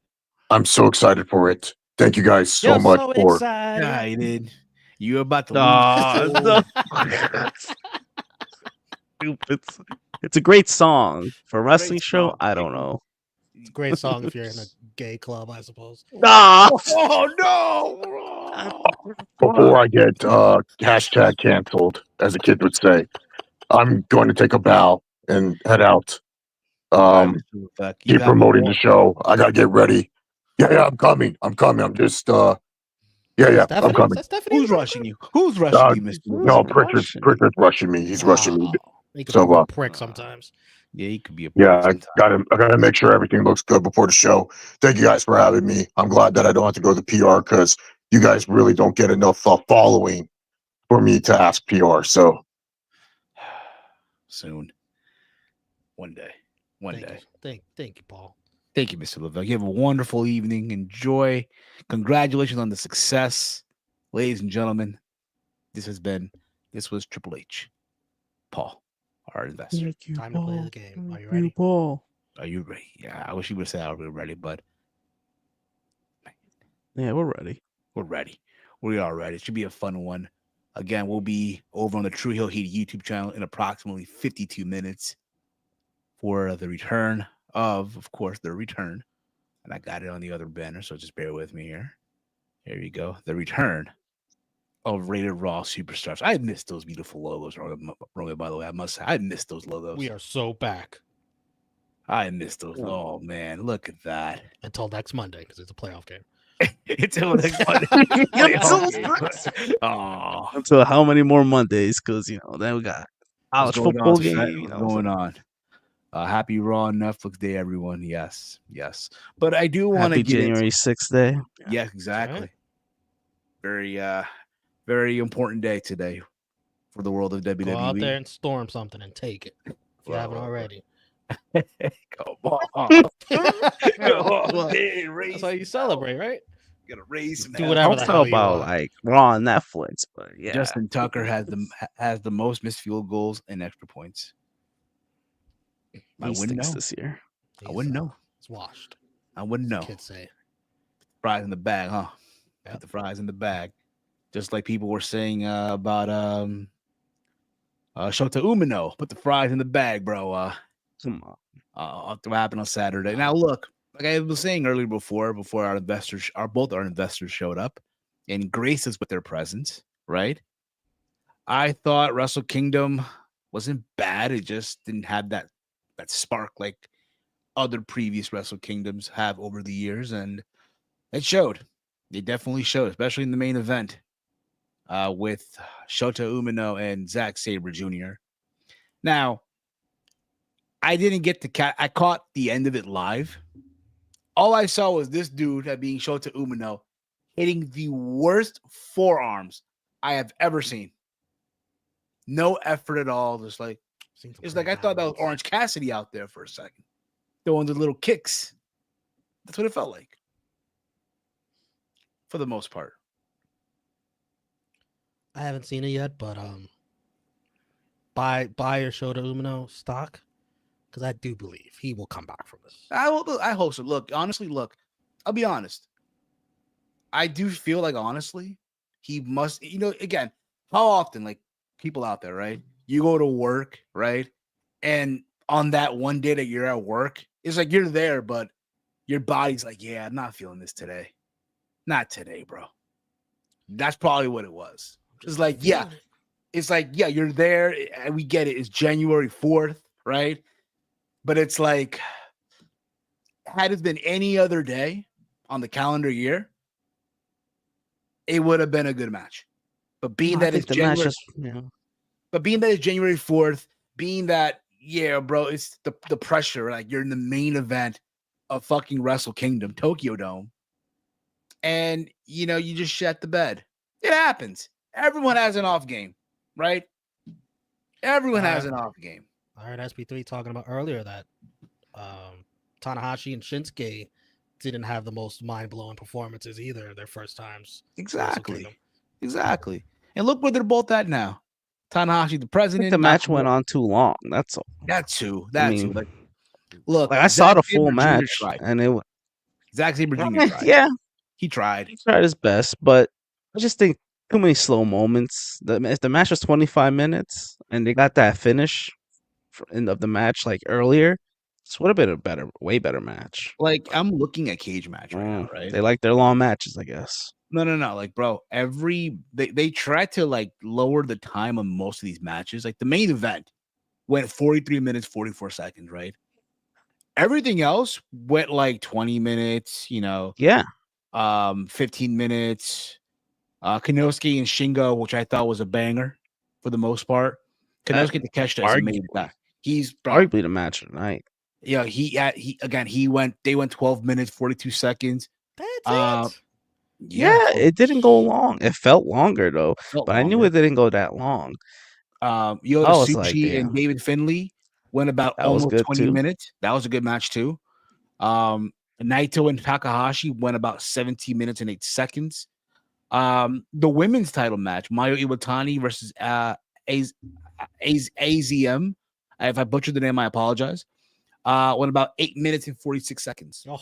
I'm so excited for it. Thank you guys so You're much so for. excited. You're about to No, lose. Stupid. It's a great song for a wrestling show. song. I don't know. It's a great song if you're in a gay club, I suppose. Ah, Oh no! Before I get hashtag canceled, as the kids would say, I'm going to take a bow and head out. Keep promoting the show. I gotta get ready. Yeah, I'm coming. I'm just I'm Stephanie? coming. Is that Stephanie? Who's rushing you? Who's rushing you, Mr. No, Wilson? Pritchard's rushing me. He's rushing me. He could So, be a prick sometimes. Yeah, he could be a Yeah, prick I sometimes. gotta make sure everything looks good before the show. Thank you guys for having me. I'm glad that I don't have to go to PR because you guys really don't get enough following for me to ask PR. So Soon. One day. Thank you, Paul. Thank you, Mr. Lavelle. You have a wonderful evening. Enjoy. Congratulations on the success. Ladies and gentlemen, this was Triple H. Paul, our investor. Time to play the game. Are you ready? Paul. Are you ready? Yeah, I wish you would have said we were ready, but Yeah, we're ready. we're ready. We are ready. It should be a fun one. Again, we'll be over on the True Heel Heat YouTube channel in approximately 52 minutes for the return of course, the return. And I got it on the other banner, so just bear with me here. Here you go. The return of Rated Raw Superstars. I missed those beautiful logos, Romeo, by the way. I must say, I missed those logos. We are so back. I missed those. Oh, man. Look at that. Until next Monday, because it's a playoff game. Until next Monday. Oh. Until how many more Mondays? Because, then we got college football game. What's going on? Happy Raw Netflix Day, everyone. Yes. But I do want to Happy January 6th day. Yeah, exactly. Right. Very, very important day today for the world of WWE. Go out there and storm something and take it. If you haven't already. Come on. That's how you celebrate, right? You gotta raise. Do whatever the hell you want. Like Raw on Netflix, but yeah. Justin Tucker has the most missed field goals and extra points. I wouldn't know this year. I wouldn't know. It's washed. I wouldn't know. Kids say fries in the bag, huh? Got the fries in the bag. Just like people were saying about Shota Umino. Put the fries in the bag, bro. Come on. What happened on Saturday? Now look, like I was saying earlier before our investors, both our investors showed up and graced us with their presence, right? I thought Wrestle Kingdom wasn't bad. It just didn't have that spark like other previous Wrestle Kingdoms have over the years, and it showed. It definitely showed, especially in the main event with Shota Umino and Zack Sabre Jr. Now, I didn't get to I caught the end of it live. All I saw was this dude being Shota Umino hitting the worst forearms I have ever seen. No effort at all. Just like it's like I thought that was Orange Cassidy out there for a second, throwing the little kicks. That's what it felt like, for the most part. I haven't seen it yet, but buy your Shota Umino stock, because I do believe he will come back from this. I hope so. Look, honestly, I'll be honest. I do feel like, honestly, he must, again, how often, like, people out there, right? You go to work, right? And on that one day that you're at work, it's like you're there, but your body's like, yeah, I'm not feeling this today. Not today, bro. That's probably what it was. It's like, yeah. It's like, yeah, you're there. And we get it. It's January 4th, right? But it's like, had it been any other day on the calendar year, it would have been a good match. But being that it's January, but being that it's January 4th, being that, yeah, bro, it's the pressure. Like, you're in the main event of fucking Wrestle Kingdom, Tokyo Dome, and you just shit the bed. It happens. Everyone has an off game, right? Everyone has an off game. I heard SP3 talking about earlier that Tanahashi and Shinsuke didn't have the most mind-blowing performances either their first times. Exactly. And look where they're both at now. Tanahashi, the president. The match went on too long. That's all. That too. Like, look, I saw the full match, and it was Zack Sabre Jr. tried. Yeah, he tried. He tried his best, but I just think too many slow moments. If the match was 25 minutes and they got that finish of the match like earlier, this would have been a way better match. Like, I'm looking at Cage Match right now, right? They like their long matches, I guess. No. Like, bro, they try to like lower the time on most of these matches. Like, the main event went 43 minutes, 44 seconds, right? Everything else went like 20 minutes, 15 minutes. Kanosuke and Shingo, which I thought was a banger for the most part. Kanosuke Takeshita is amazing. He's arguably the match of the night. Yeah, they went 12 minutes, 42 seconds. That's it. Yeah, it didn't go long. It felt longer though, I knew it didn't go that long. Suchi and David Finlay went about almost 20 minutes. That was a good match too. Naito and Takahashi went about 17 minutes and 8 seconds. The women's title match, Mayu Iwatani versus AZM. If I butchered the name, I apologize. Went about 8 minutes and 46 seconds. Oh,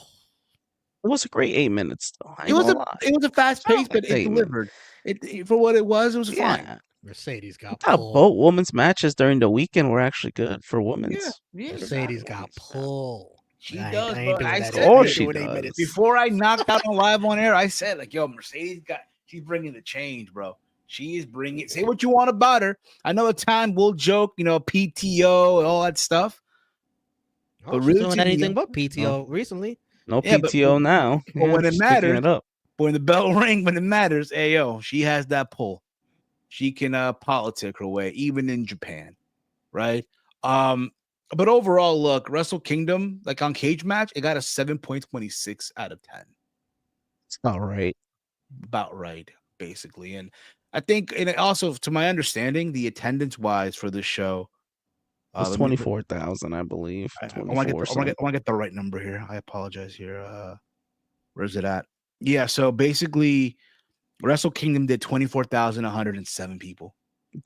It was a great 8 minutes, though. It was a fast pace, but it delivered. It for what it was fine. Mercedes got I thought pulled. both women's matches during the weekend were actually good for women's. Yeah, Mercedes got pulled. She I does, ain't bro. doing I that. said, Oh, hey, she doing 8 does. minutes. before I knocked out on live on air, I said, like, yo, Mercedes she's bringing the change, bro. She is bringing. Say what you want about her. I know at time we'll joke, PTO and all that stuff. Oh, But she's really, doing to me, anything but PTO recently. No Yeah, PTO now. but when it she's picking matters, it up. but when the bell ring, when it matters, hey, yo, she has that pull. She can politic her way, even in Japan, right? But overall, look, Wrestle Kingdom, like on Cage Match, it got a 7.26 out of 10. It's all right. About right, basically. And I think, and it also, to my understanding, the attendance wise for this show, It's 24,000, I believe. I want to get the right number here. I apologize here. Where's it at? Yeah, so basically, Wrestle Kingdom did 24,107 people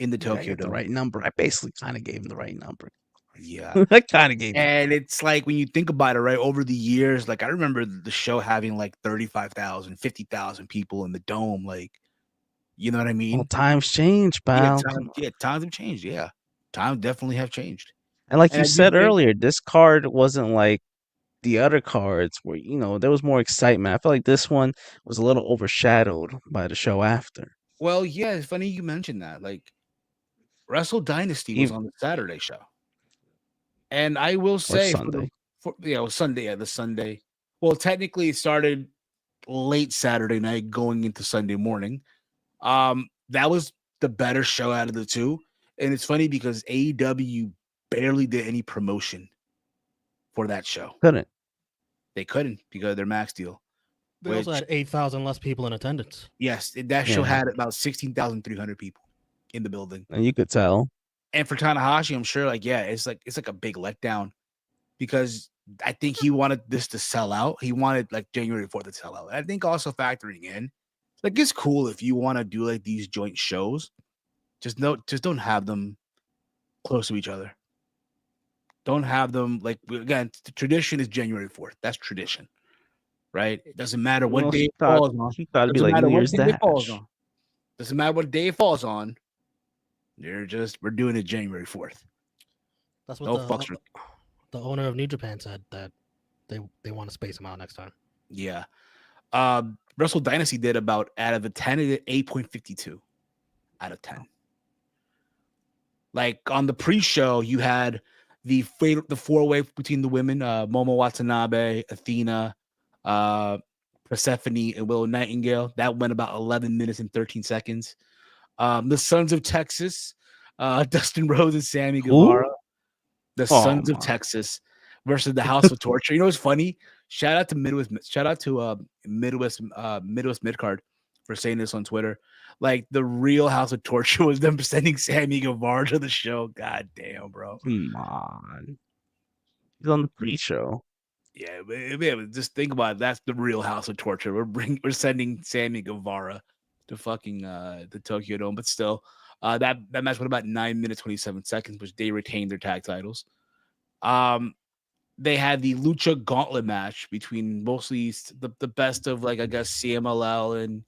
in the Tokyo Dome. The right number. I basically kind of gave him the right number. Yeah, I kind of gave him. and it's like when you think about it, right? Over the years, like I remember the show having like 35,000, 50,000 people in the dome. Like, you know what I mean? Well, times change, pal. Times have changed. Yeah, times definitely have changed. And like And you I do said think- earlier, this card wasn't like the other cards where, there was more excitement. I feel like this one was a little overshadowed by the show after. Well, yeah, it's funny you mentioned that. Like, Wrestle Dynasty was on the Saturday show. And I will say Sunday. It was Sunday, the Sunday. Well, technically it started late Saturday night going into Sunday morning. That was the better show out of the two. And it's funny because AEW barely did any promotion for that show. They couldn't because of their max deal. They also had 8,000 less people in attendance. Yes, that show had about 16,300 people in the building. And you could tell. And for Tanahashi, I'm sure, it's like a big letdown because I think he wanted this to sell out. He wanted like January 4th to sell out. I think also factoring in, like, it's cool if you want to do like these joint shows. Just don't have them close to each other. Don't have them again. The tradition is January 4th. That's tradition, right? It doesn't matter what day it falls on. He thought it'd be like New Year's Dash. Doesn't matter what day it falls on. We're doing it January 4th. That's what the owner of New Japan said, that they want to space them out next time. Yeah. Wrestle Dynasty did about, out of a 10, it did 8.52 out of 10. Like on the pre-show, you had the four-way between the women, Momo Watanabe, Athena, Persephone, and Willow Nightingale. That went about 11 minutes and 13 seconds. The Sons of Texas, Dustin Rhodes and Sammy Guevara. The Sons of Texas versus the House of Torture. You know what's funny? Shout out to Midwest Midcard for saying this on Twitter. Like, the real House of Torture was them sending Sammy Guevara to the show. God damn, bro. Come on. He's on the pre-show. Yeah, but just think about it. That's the real House of Torture. We're sending Sammy Guevara to fucking the Tokyo Dome, but still, that match went about 9 minutes 27 seconds, which they retained their tag titles. They had the Lucha Gauntlet match between mostly the best of, like, I guess, CMLL and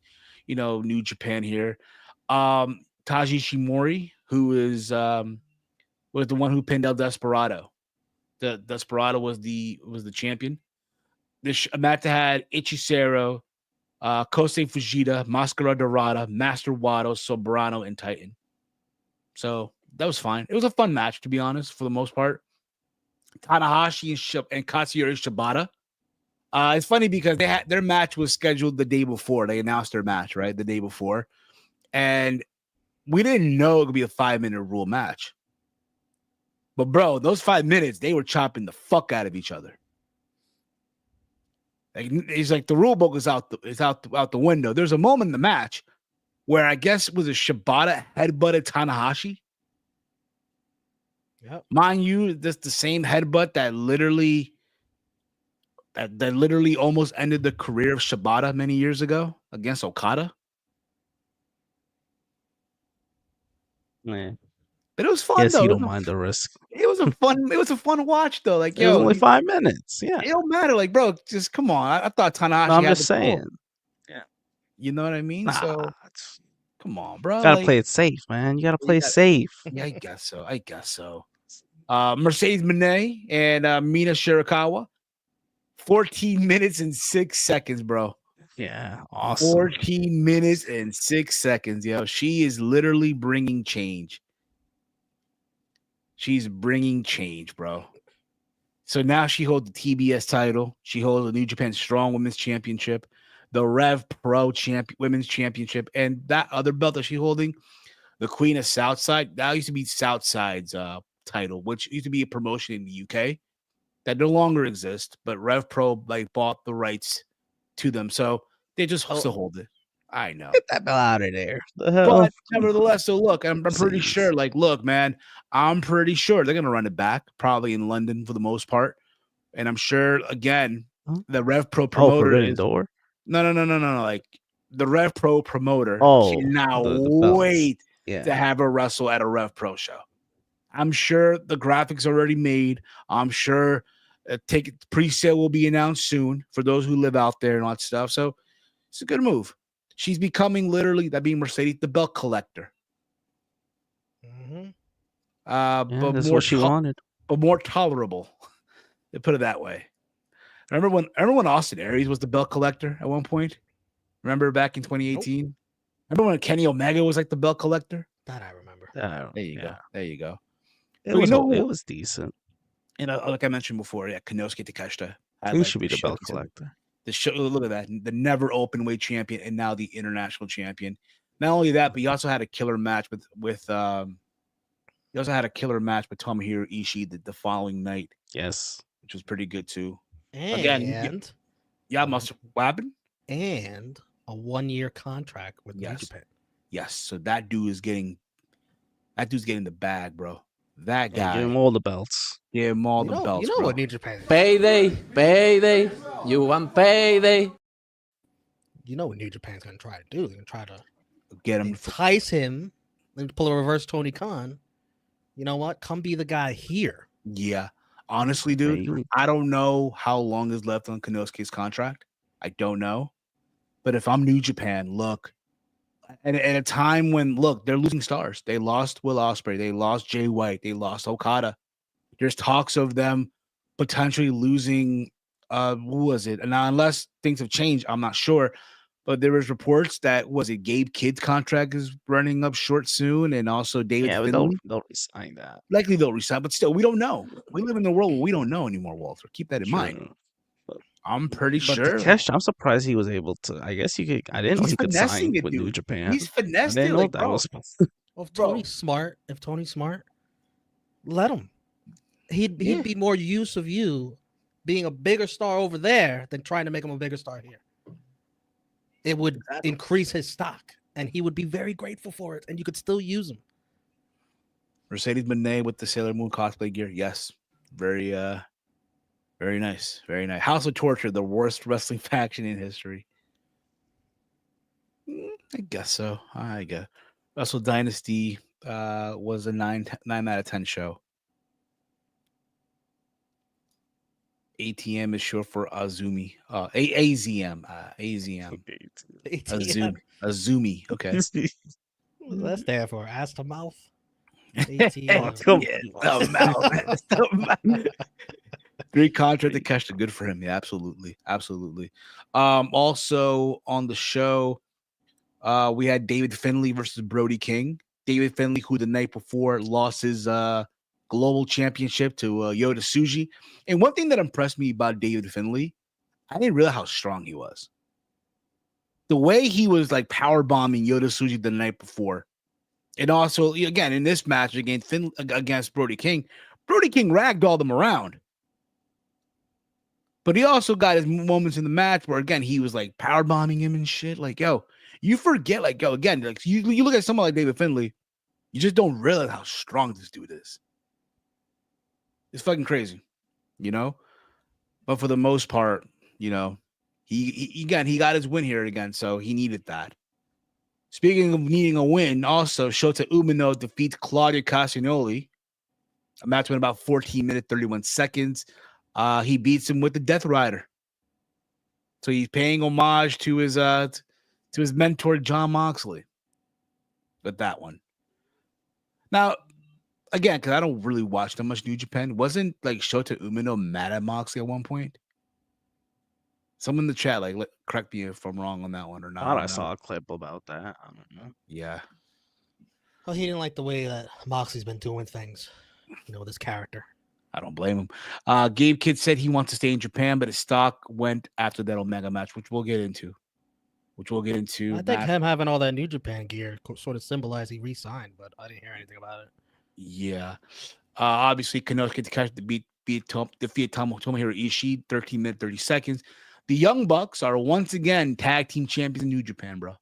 New Japan here. Taji Shimori, who is was the one who pinned El Desperado. The Desperado was the champion. This match had Ichishiro, Kosei Fujita, Mascara Dorada, Master Wato, Sobrano, and Titan. So that was fine. It was a fun match, to be honest, for the most part. Tanahashi and Katsuyori Shibata. It's funny because their match was scheduled the day before. They announced their match, right, the day before. And we didn't know it would be a 5-minute rule match. But, bro, those 5 minutes, they were chopping the fuck out of each other. Like, it's like the rule book is out the window. There's a moment in the match where I guess it was a Shibata headbutted Tanahashi. Yep. Mind you, that's the same headbutt that literally that literally almost ended the career of Shibata many years ago against Okada. Man, But it was fun guess though. you don't mind the risk. It was a fun watch though. Like, It was yo, only 5 minutes. Yeah. it don't matter. Like, bro, just come on. I thought No, Tanahashi I'm had just the pull. saying. Yeah. You know what I mean? Nah, So come on, bro. gotta Like, play it safe, man. You gotta you play it gotta- safe. yeah, I guess so. I guess so. Mercedes Moné and Mina Shirakawa, 14 minutes and 6 seconds, bro. Yeah, awesome. 14 minutes and 6 seconds, yo. She is literally bringing change. She's bringing change, bro. So now she holds the TBS title. She holds the New Japan Strong Women's Championship, the Rev Pro Women's Championship, and that other belt that she's holding, the Queen of Southside. That used to be Southside's title, which used to be a promotion in the UK that no longer exists. But Rev Pro like bought the rights to them, so they just still hold it. I know. Get that bell out of there. The hell? But nevertheless, so look, I'm pretty Jeez. sure, like, look, man, I'm pretty sure they're gonna run it back, probably in London for the most part. And I'm sure again, Huh? the Rev Pro Oh, promoter Forbidden is Door. no. Like the Rev Pro promoter Oh, cannot the belts. wait Yeah. to have her wrestle at a Rev Pro show. I'm sure the graphics are already made. I'm sure pre-sale will be announced soon for those who live out there and all that stuff. So it's a good move. She's becoming literally, that being Mercedes, the belt collector. Mhm. Yeah, But that's more what she wanted. but more tolerable. They put it that way. Remember when Austin Aries was the belt collector at one point? Remember back in 2018? Remember when Kenny Omega was like the belt collector? That I remember. There you go. There you go. It But was you know it who- was decent. And like I mentioned before, yeah, Konosuke Takeshita. had, He like, should be the belt showcase of collector. The show, look at that. The never open weight champion and now the international champion. Not only that, but he also had a killer match with Tomohiro Ishii the following night, Yes. which was pretty good too. And Again, yeah, must what happened? and a 1-year contract with New Yes. Japan. Yes. So that dude's getting the bag, bro. That Yeah, guy. give him all the belts. Give him all You the know, belts, you know bro. what New Japan. Payday. You want payday? You know what New Japan's gonna try to do. They're gonna try to Get him. entice him. Then pull a reverse Tony Khan. You know what? Come be the guy here. Yeah. Honestly, dude, I don't know how long is left on Konosuke's contract. I don't know. But if I'm New Japan, look, and at a time when, look, they're losing stars. They lost Will Ospreay. They lost Jay White. They lost Okada. There's talks of them potentially losing, who was it? And now, unless things have changed, I'm not sure. But there was reports that, Gabe Kidd's contract is running up short soon, and also David Yeah, but Finlay. they'll resign that. Likely they'll resign, but still, we don't know. We live in a world where we don't know anymore, Walter. Keep that in mind. True. I'm pretty But sure. Takeshi, I'm surprised he was able to. I guess you could. I didn't know He's he could finessing sign it, with New dude. Japan. He's I finessed it, didn't know like, that bro. was. Well, if Bro. Tony's smart, let him. He'd be more use of you being a bigger star over there than trying to make him a bigger star here. It would increase his stock, and he would be very grateful for it, and you could still use him. Mercedes Moné with the Sailor Moon cosplay gear. Yes. Very very nice. Very nice. House of Torture, the worst wrestling faction in history. I guess so. I guess. Wrestle Dynasty was a 9 out of 10 show. ATM is short for Azumi. AZM. AZM. ATM. Azumi. Okay. What does that stand for? Ass to mouth. Oh, ATM. come on. Great contract to Keshta. Good for him. Yeah, absolutely. Absolutely. Also on the show, we had David Finlay versus Brody King. David Finlay, who the night before lost his global championship to Yota Tsuji. And one thing that impressed me about David Finlay, I didn't realize how strong he was. The way he was like power bombing Yota Tsuji the night before. And also, again, in this match against Brody King ragdolled him around. But he also got his moments in the match where, again, he was like power bombing him and shit. Like, yo, you forget, like, yo, again, like you look at someone like David Finlay, you just don't realize how strong this dude is. It's fucking crazy, you know? But for the most part, you know, he got his win here again, so he needed that. Speaking of needing a win, also Shota Umino defeats Claudio Castagnoli. A match went about 14 minutes, 31 seconds. He beats him with the Death Rider. So he's paying homage to his mentor John Moxley with that one. Now, again, because I don't really watch that much New Japan, wasn't like Shota Umino mad at Moxley at one point? Someone in the chat, like, correct me if I'm wrong on that one or not. Thought I saw a clip about that. I don't know. Yeah. Well, he didn't like the way that Moxley's been doing things, with his character. I don't blame him. Gabe Kidd said he wants to stay in Japan, but his stock went after that Omega match, which we'll get into. I think him having all that New Japan gear sort of symbolized he re-signed, but I didn't hear anything about it. Yeah. Obviously, Konosuke Takeshita defeated Tomohiro Ishii, 13 minutes, 30 seconds. The Young Bucks are once again tag team champions in New Japan, bro.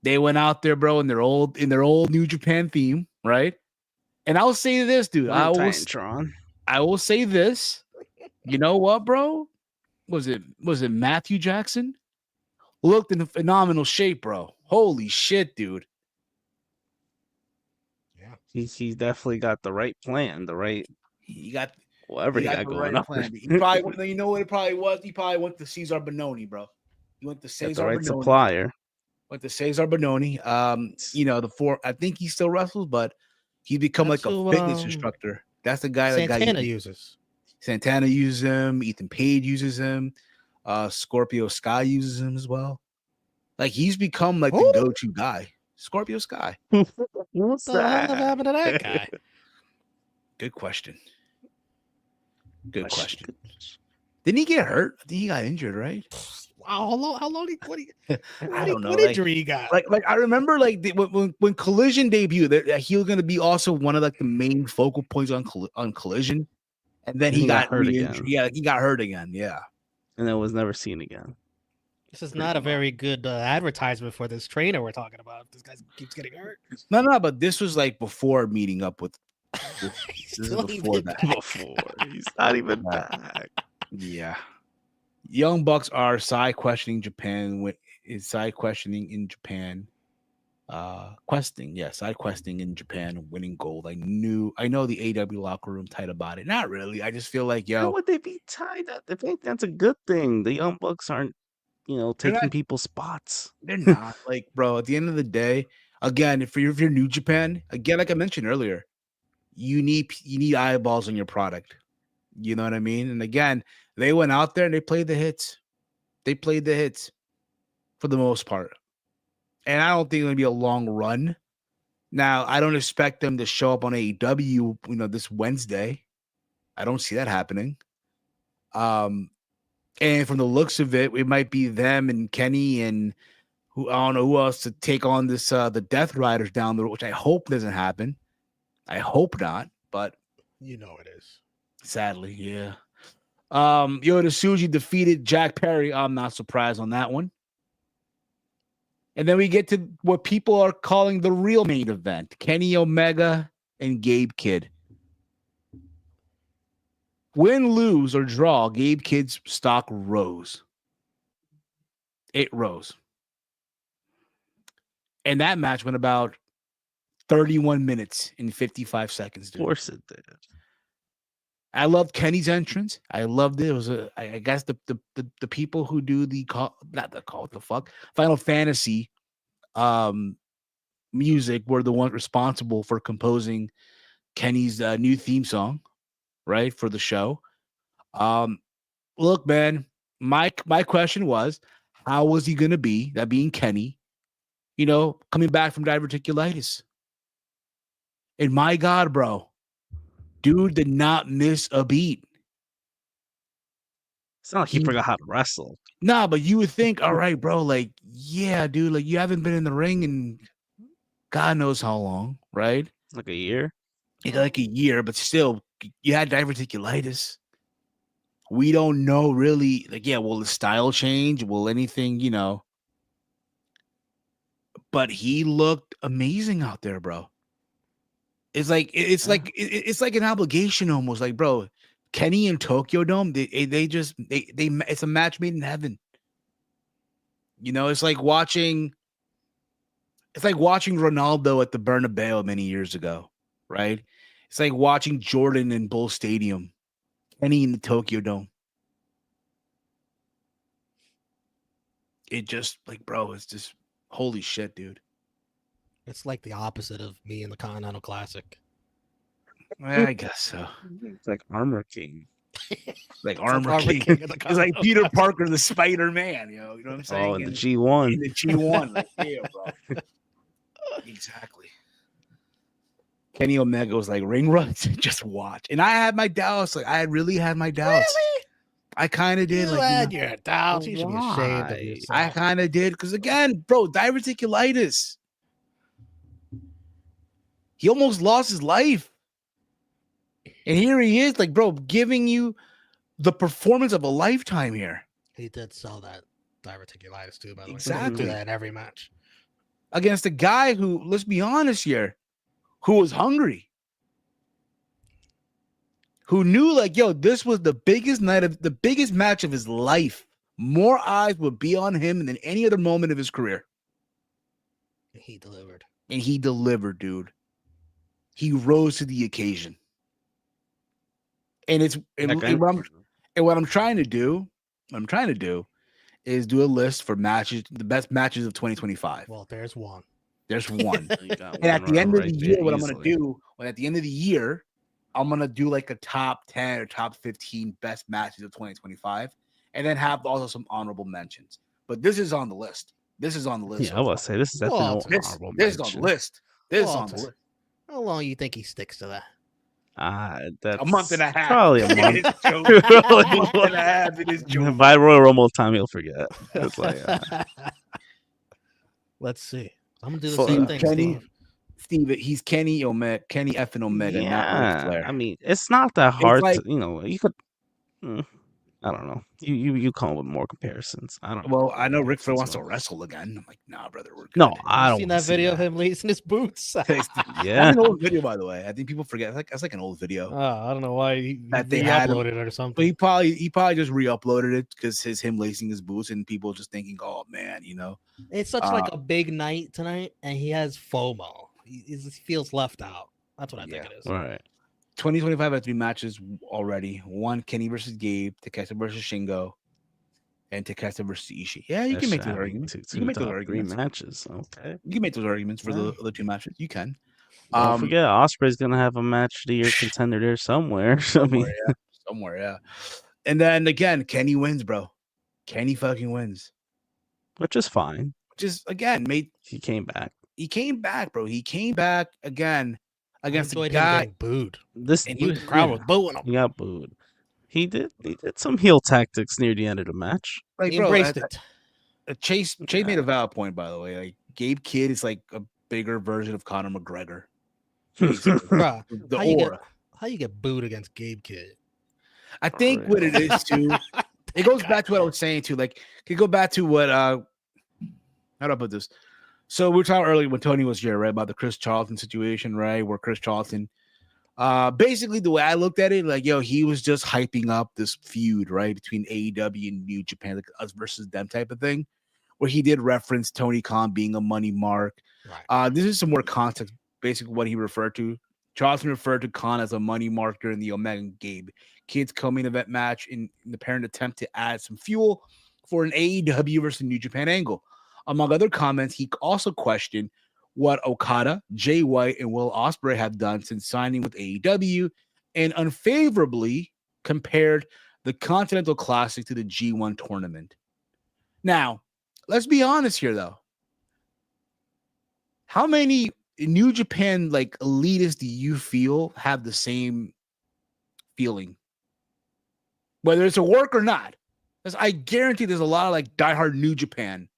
They went out there, bro, in their old New Japan theme, right? And I'll say this, dude. I will say this. You know what, bro? Was it Matthew Jackson? Looked in phenomenal shape, bro. Holy shit, dude. Yeah, he's definitely got the right plan. He got whatever he got going on. He probably, you know what it probably was? He probably went to Cesar Bononi, bro. He went to Cesar the right Bononi. Supplier. Went to Cesar Bononi. I think he still wrestles, but he become like a fitness instructor. That's the guy that Santana uses. Santana uses him. Ethan Page uses him. Scorpio Sky uses him as well. Like he's become like the go-to guy. Scorpio Sky. What the hell happened to that guy? Good question. Good question. Didn't he get hurt? I think he got injured, right? Wow, how long? I don't know. What injury he got? Like I remember, when Collision debuted, that he was going to be also one of like the main focal points on Collision, and then he got hurt again. Yeah, he got hurt again. Yeah, and then was never seen again. This is not a very good advertisement for this trainer we're talking about. This guy keeps getting hurt. No, but this was like before meeting up with. This is before that. He's not even back. Yeah. Young Bucks are side questioning in Japan, winning gold. I know the AW locker room tight about it. Not really. I just feel like, how would they be tied up? I think that's a good thing. The Young Bucks aren't, taking people's spots. They're not. Like, bro, at the end of the day, again, if you're New Japan, again, like I mentioned earlier, you need eyeballs on your product. You know what I mean? And again, they went out there and they played the hits. They played the hits for the most part. And I don't think it's going to be a long run. Now, I don't expect them to show up on AEW, this Wednesday. I don't see that happening. And from the looks of it, it might be them and Kenny and I don't know who else to take on this the Death Riders down the road, which I hope doesn't happen. I hope not, but it is. Sadly, yeah. Yota Tsuji defeated Jack Perry. I'm not surprised on that one. And then we get to what people are calling the real main event: Kenny Omega and Gabe Kidd. Win, lose, or draw, Gabe Kidd's stock rose. It rose. And that match went about 31 minutes and 55 seconds. Dude. Of course it did. I loved Kenny's entrance. I loved it. It was I guess the people who do Final Fantasy music were the ones responsible for composing Kenny's new theme song, right, for the show. Look, man, my question was, how was he gonna be, that being Kenny, coming back from diverticulitis? And my God, bro. Dude did not miss a beat. It's not like he forgot how to wrestle. Nah, but you would think, all right, bro, like, yeah, dude, like you haven't been in the ring in God knows how long, right? Like a year? Like a year, but still, you had diverticulitis. We don't know really, like, yeah, will the style change? Will anything, But he looked amazing out there, bro. It's like an obligation almost. Like, bro, Kenny in Tokyo Dome, it's a match made in heaven. You know, it's like watching Ronaldo at the Bernabeu many years ago, right? It's like watching Jordan in Bull Stadium, Kenny in the Tokyo Dome. It just like, bro, it's just holy shit, dude. It's like the opposite of me in the Continental Classic. I guess so. It's like Armor King. Like It's Armor Armor King. King of the It's like Continental Peter Classic. Parker, the Spider-Man, you know what I'm saying? Oh, in the G1. In the G1, like, yeah, bro. Exactly. Kenny Omega was like, ring runs, just watch. And I had my doubts. Like, I really had my doubts. Really? I kind of did. You Like, had your doubts. You should be ashamed of Why? yourself. I kind of did. Because, again, bro, diverticulitis. He almost lost his life. And here he is, like, bro, giving you the performance of a lifetime here. He did sell that diverticulitis too, by the way. Exactly. He do that in every match. Against a guy who, let's be honest here, who was hungry. Who knew, like, yo, this was the biggest match of his life. More eyes would be on him than any other moment of his career. He delivered. And he delivered, dude. He rose to the occasion. And what I'm trying to do is do a list for matches, the best matches of 2025. Well, there's one. There's one. You got And at one the end of right the there year, what I'm easily. going to do, at the end of the year, I'm going to do like a top 10 or top 15 best matches of 2025 and then have also some honorable mentions. But this is on the list. This is on the list. Yeah, I was say this is Well, definitely This honorable is on the mention. list. This is on Walter. the list. How long you think he sticks to that? That's A month and a half. Probably a month. It's a joke. Probably A month and a half. It is joke. By Royal Rumble time, he'll forget. It's like, Let's see. I'm gonna do the So, same thing, Kenny- Steve. Steve, he's Kenny effing Omega, not Ric yeah, Flair. I mean, it's not that hard. like- You could. I don't know. You come up with more comparisons. I don't know. Well, I know Ric Flair This wants to one. wrestle again. I'm like, nah, brother, we're good. No, I You don't seen wanna that see video of that. him lacing his boots? That's Yeah, an old video, by the way. I think people forget. That's like an old video. I don't know why he That they had him- uploaded it or But something. he probably just re-uploaded it because him lacing his boots and people just thinking, oh man, you know. It's such like a big night tonight, and he has FOMO. He feels left out. That's what I think Yeah. it is. right. 2025 had 3 matches already. 1 Kenny versus Gabe, Takeshita versus Shingo, and Takeshita versus Ishii. Yeah, you can make those arguments. You can make those Three arguments. matches. Okay. You can make those arguments for Yeah. the other 2 matches. You can. Don't forget, Osprey's gonna have a match of the year contender there somewhere. I mean, somewhere, yeah. And then again, Kenny wins, bro. Kenny fucking wins. which is fine. Just again, He came back. he came back, bro. He came back again against I a enjoyed him guy. getting booed. This And The crowd was booing him. He got booed. He did some heel tactics near the end of the match. Like, He bro, embraced it. Chase Yeah. made a valid point, by the way. Like Gabe Kidd is like a bigger version of Conor McGregor. Basically. Bruh, The how you get- aura. how you get booed against Gabe Kidd? I think what it is too. It goes back to what I was saying too. Like, could go back to what how do I put this? So we were talking earlier when Tony was here, right, about the Chris Charlton situation, right? Where Chris Charlton, basically the way I looked at it, like, yo, he was just hyping up this feud, right, between AEW and New Japan, like us versus them type of thing, where he did reference Tony Khan being a money mark. Right. This is some more context, basically what he referred to. Charlton referred to Khan as a money mark during the Omega and Gabe Kidd's coming event match in the apparent attempt to add some fuel for an AEW versus New Japan angle. Among other comments, he also questioned what Okada, Jay White, and Will Ospreay have done since signing with AEW and unfavorably compared the Continental Classic to the G1 tournament. Now, let's be honest here, though. How many New Japan like elitists do you feel have the same feeling? Whether it's a work or not. Because I guarantee there's a lot of like diehard New Japan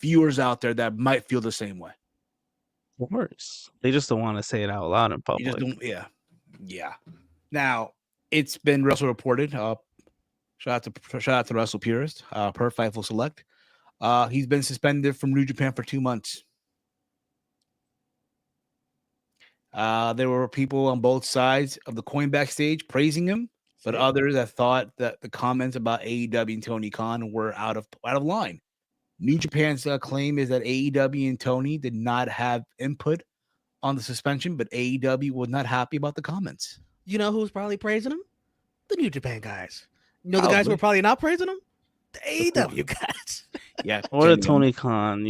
viewers out there that might feel the same way. Of course. They just don't want to say it out loud in You public. just don't, yeah. Now, it's been Wrestle reported. Shout out to Wrestle Purist, per Fightful Select. He's been suspended from New Japan for 2 months. There were people on both sides of the coin backstage praising him, but others that thought that the comments about AEW and Tony Khan were out of line. New Japan's claim is that AEW and Tony did not have input on the suspension, but AEW was not happy about the comments. You know who's probably praising him? The New Japan guys. You know the guys who are probably not praising him? The AEW guys. Yeah. Or the Tony Khan,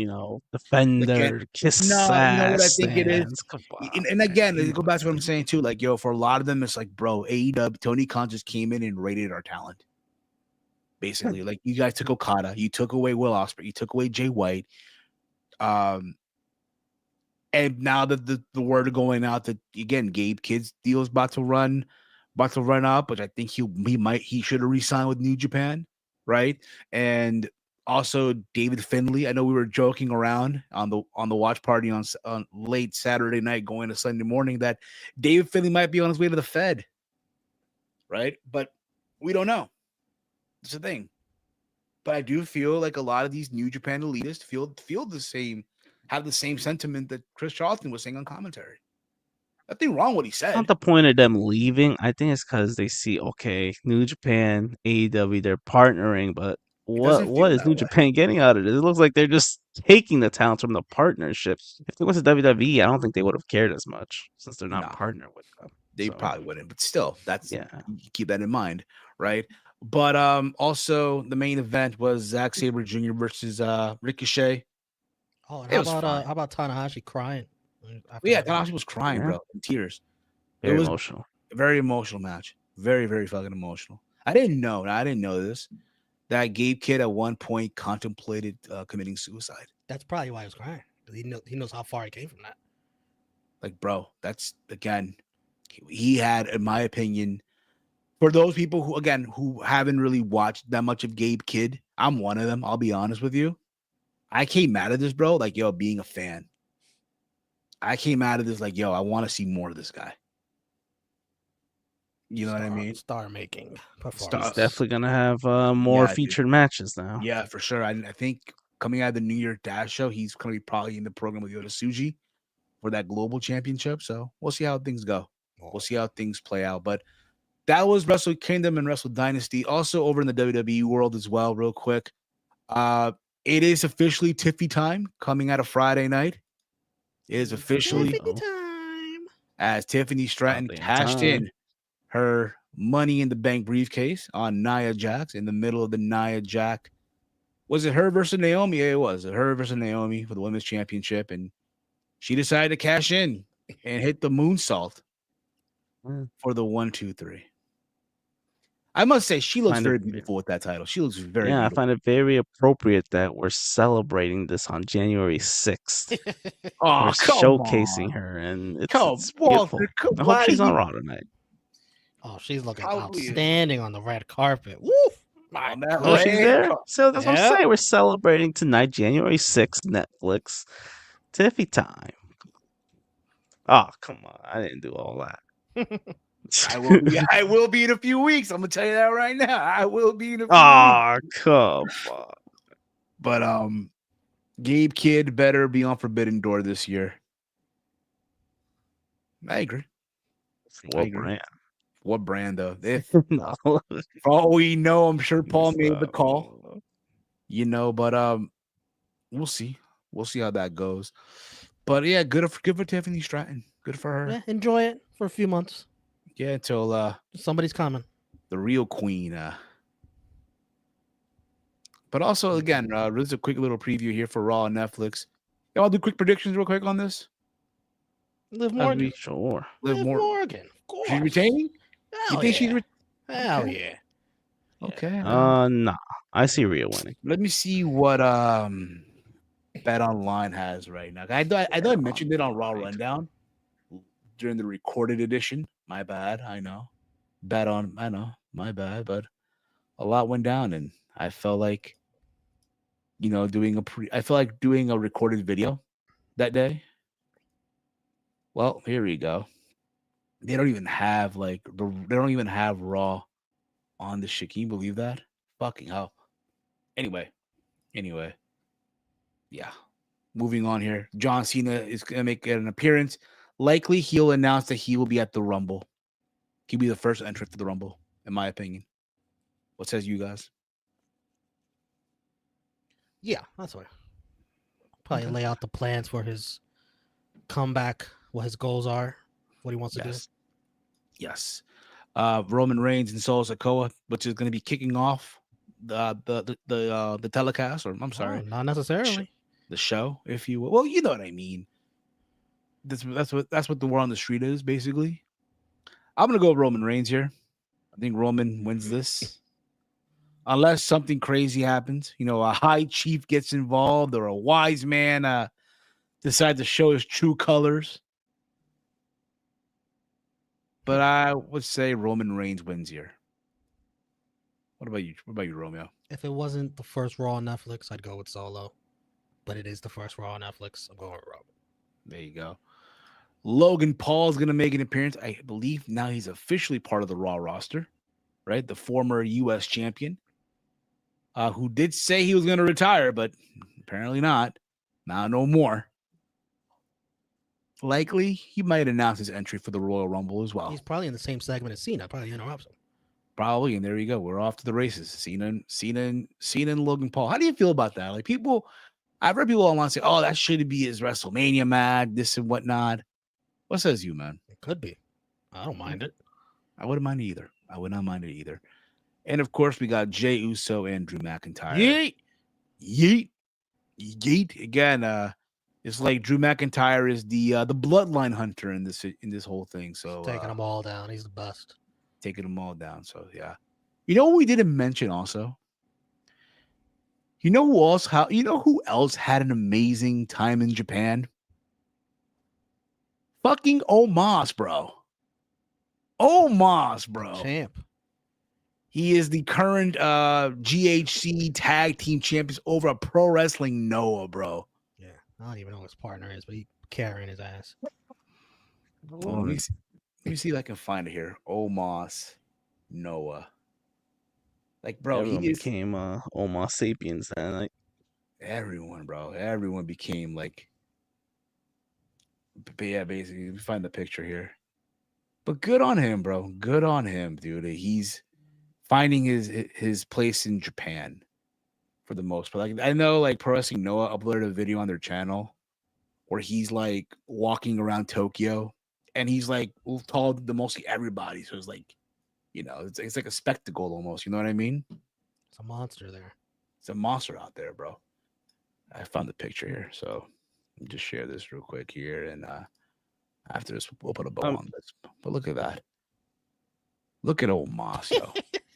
defender, kiss No, you know what I ass think it is? stands. Come on, And again, man. go back to what I'm saying too. Like, yo, for a lot of them, it's like, bro, AEW, Tony Khan just came in and rated our talent. Basically, like you guys took Okada, you took away Will Ospreay, you took away Jay White. And now that the word going out that again, Gabe Kidd's deal is about to run up, which I think he should have re-signed with New Japan, right? And also David Finlay. I know we were joking around on the watch party on late Saturday night going to Sunday morning that David Finlay might be on his way to the Fed, right? But we don't know. It's the thing. But I do feel like a lot of these New Japan elitists feel the same, have the same sentiment that Chris Charlton was saying on commentary. Nothing wrong with what he said. Not the point of them leaving. I think it's because they see, okay, New Japan, AEW, they're partnering, but what is New Japan getting out of it? It looks like they're just taking the talents from the partnership. If it was a WWE, I don't think they would have cared as much since they're not partnered with them. They probably wouldn't, but still, that's you keep that in mind, right? But also the main event was Zack Sabre Jr. versus Ricochet. Oh, and how about Tanahashi crying? Yeah, Tanahashi was crying, bro, in tears. Very emotional. A very emotional match. Very, very fucking emotional. I didn't know this, that Gabe Kidd at one point contemplated committing suicide. That's probably why he was crying. He knows how far he came from that. Like, bro, that's, again, he had, in my opinion, for those people who haven't really watched that much of Gabe Kidd, I'm one of them, I'll be honest with you. I came out of this, bro, like, yo, being a fan. I came out of this like, yo, I want to see more of this guy. You know what I mean? Star making performance. He's definitely gonna have more featured matches now. Yeah, for sure. I think coming out of the New Year Dash show, he's gonna be probably in the program with Yota Tsuji for that global championship. So we'll see how things go. We'll see how things play out. But that was Wrestle Kingdom and Wrestle Dynasty. Also over in the WWE world as well, real quick. It is officially Tiffy time coming out of Friday night. It is officially time as Tiffany Stratton cashed in her Money in the Bank briefcase on Nia Jax in the middle of the Nia Jax. Was it her versus Naomi? Yeah, it was. Her versus Naomi for the women's championship. And she decided to cash in and hit the moonsault for the 1, 2, 3. I must say, she looks very beautiful with that title. She looks very beautiful. I find it very appropriate that we're celebrating this on January 6th. We're showcasing her, and it's beautiful. I hope she's on Raw tonight. Oh, she's looking outstanding on the red carpet. Woo! Oh, she's there? So that's what I'm saying. We're celebrating tonight, January 6th, Netflix. Tiffy time. Oh, come on. I didn't do all that. I will be in a few weeks. I'm gonna tell you that right now. I will be in a few weeks. Oh, come on. But Gabe Kidd better be on Forbidden Door this year. I agree. What brand? What brand though? For all we know, I'm sure Paul made the call. But we'll see. We'll see how that goes. But yeah, good for Tiffany Stratton. Good for her. Yeah, enjoy it for a few months. Yeah, until somebody's coming. The real queen. But also, again, this is a quick little preview here for Raw on Netflix. I'll do quick predictions real quick on this. Liv Morgan. Sure. Liv Morgan. Of course. She's retaining? You think she's Hell yeah. Okay. Nah. I see Rhea winning. Let me see what Bet Online has right now. I thought I mentioned it on Raw Rundown during the recorded edition. My bad. I know. My bad. But a lot went down, and I felt like, doing a recorded video that day. Well, here we go. They don't even have Raw on the shit. Can you believe that? Fucking hell. Anyway. Yeah. Moving on here. John Cena is gonna make an appearance likely he'll announce that he will be at the Rumble. He'll be the first entrant for the Rumble, in my opinion. What says you guys? Yeah, that's right. Probably Okay. lay out the plans for his comeback, what his goals are, what he wants to do. Yes. Roman Reigns and Solo Sikoa, which is going to be kicking off the telecast, or I'm sorry, Oh, not necessarily. the show, if you will. Well, you know what I mean. That's what the war on the street is, basically. I'm gonna go with Roman Reigns here. I think Roman wins this. Unless something crazy happens, a high chief gets involved or a wise man decides to show his true colors. But I would say Roman Reigns wins here. What about you? What about you, Romeo? If it wasn't the first Raw on Netflix, I'd go with Solo. But it is the first Raw on Netflix. I'm going with Roman. There you go. Logan Paul is going to make an appearance. I believe now he's officially part of the Raw roster, right? The former U.S. champion, who did say he was going to retire, but apparently not. Now no more. Likely, he might announce his entry for the Royal Rumble as well. He's probably in the same segment as Cena. Probably interrupts him. Probably, and there you go. We're off to the races. Cena and Logan Paul. How do you feel about that? Like I've heard people online say, "Oh, that should be his WrestleMania match, this and whatnot." What says you, man? It could be. I don't mind it. I wouldn't mind it either. I would not mind it either. And of course, we got Jey Uso and Drew McIntyre. Yeet. Again, it's like Drew McIntyre is the bloodline hunter in this whole thing. So taking them all down. He's the best. Taking them all down. So yeah. You know what we didn't mention also? You know who else had an amazing time in Japan? Fucking Omos, bro. Champ. He is the current GHC tag team champions over at Pro Wrestling Noah, bro. Yeah. I don't even know who his partner is, but he's carrying his ass. Let me see if I can find it here. Omos Noah. Like, bro, Everyone he became Homo sapiens, and like everyone, bro. Everyone became like. But yeah, basically, we find the picture here. But good on him, bro. Good on him, dude. He's finding his place in Japan for the most part. Like, I know, like, Pro Wrestling Noah uploaded a video on their channel where he's like walking around Tokyo, and he's like taller than mostly everybody. So it's like, it's like a spectacle almost. You know what I mean? It's a monster there. It's a monster out there, bro. I found the picture here, so let me just share this real quick here, and after this, we'll put a bow on this. But look at that. Look at old Moss, yo.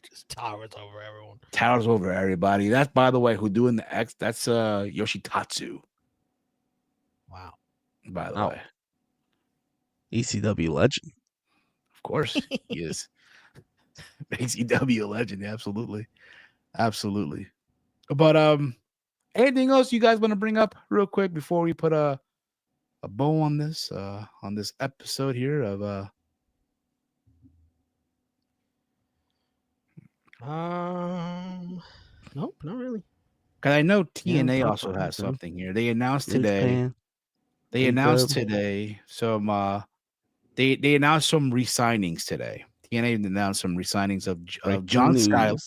Just towers over everyone. Towers over everybody. That's, by the way, who doing the X. That's Yoshitatsu. Wow. By the way. ECW legend. Of course, he is. ECW legend, absolutely. Absolutely. But anything else you guys want to bring up real quick before we put a bow on this episode here of Nope, not really. Because I know TNA also has something here. They announced today. They announced today some they announced some re-signings today. TNA announced some re-signings of John Skyler.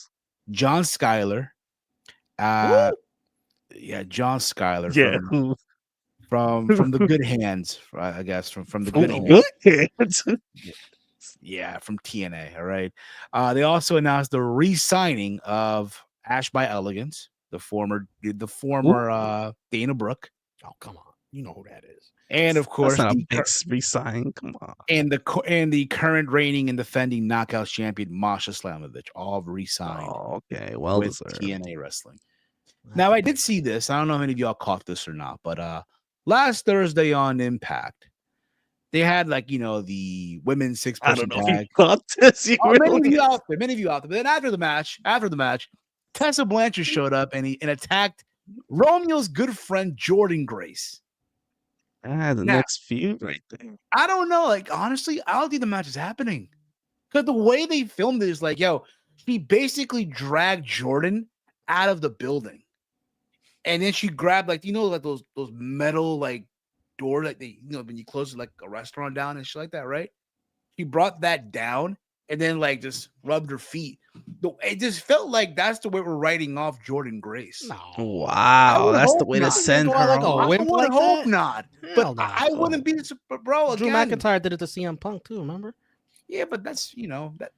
John Skyler. John Skyler from the Good Hands, I guess, from the Good Hands. Yeah, from TNA. All right. They also announced the re-signing of Ash by Elegance, the former Dana Brooke. Oh, come on. You know who that is. And of course, that's not a big re-sign. Come on. And the current reigning and defending knockout champion Masha Slamovich, all re-signed. Oh, okay. Well with deserved. TNA Wrestling. Now, I did see this. I don't know if any of y'all caught this or not, but last Thursday on Impact, they had the women's 6-person tag. Many of you out there. But then after the match, Tessa Blanchard showed up and attacked Romeo's good friend Jordan Grace. Next feud right there. I don't know. Like, honestly, I don't think the match is happening. Because the way they filmed it is like, she basically dragged Jordan out of the building. And then she grabbed those metal door, like when you close like a restaurant down and shit like that, right? She brought that down and then like just rubbed her feet. It just felt like that's the way we're writing off Jordan Grace. No. Wow, that's the way to not. send Go out her like a off. wimp I would like hope that? not. Hell But no. I wouldn't be, bro. Drew Again, McIntyre did it to CM Punk too, remember? yeah, but that's that.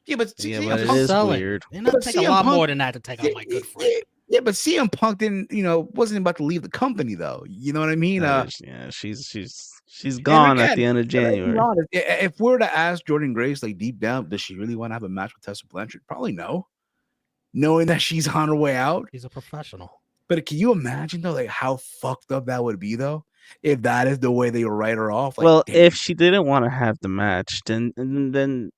Yeah, but Yeah, CM but it Punk- is Selling. weird. And that But take a CM lot Punk- more than that to take out my good friend. Yeah, but CM Punk didn't, wasn't about to leave the company though. You know what I mean? Yeah, she's gone at the end of January. Honest, if we were to ask Jordan Grace, like deep down, does she really want to have a match with Tessa Blanchard? Probably no. Knowing that she's on her way out. He's a professional. But can you imagine though, like how fucked up that would be though, if that is the way they write her off? Like, Well, damn. if she didn't want to have the match, then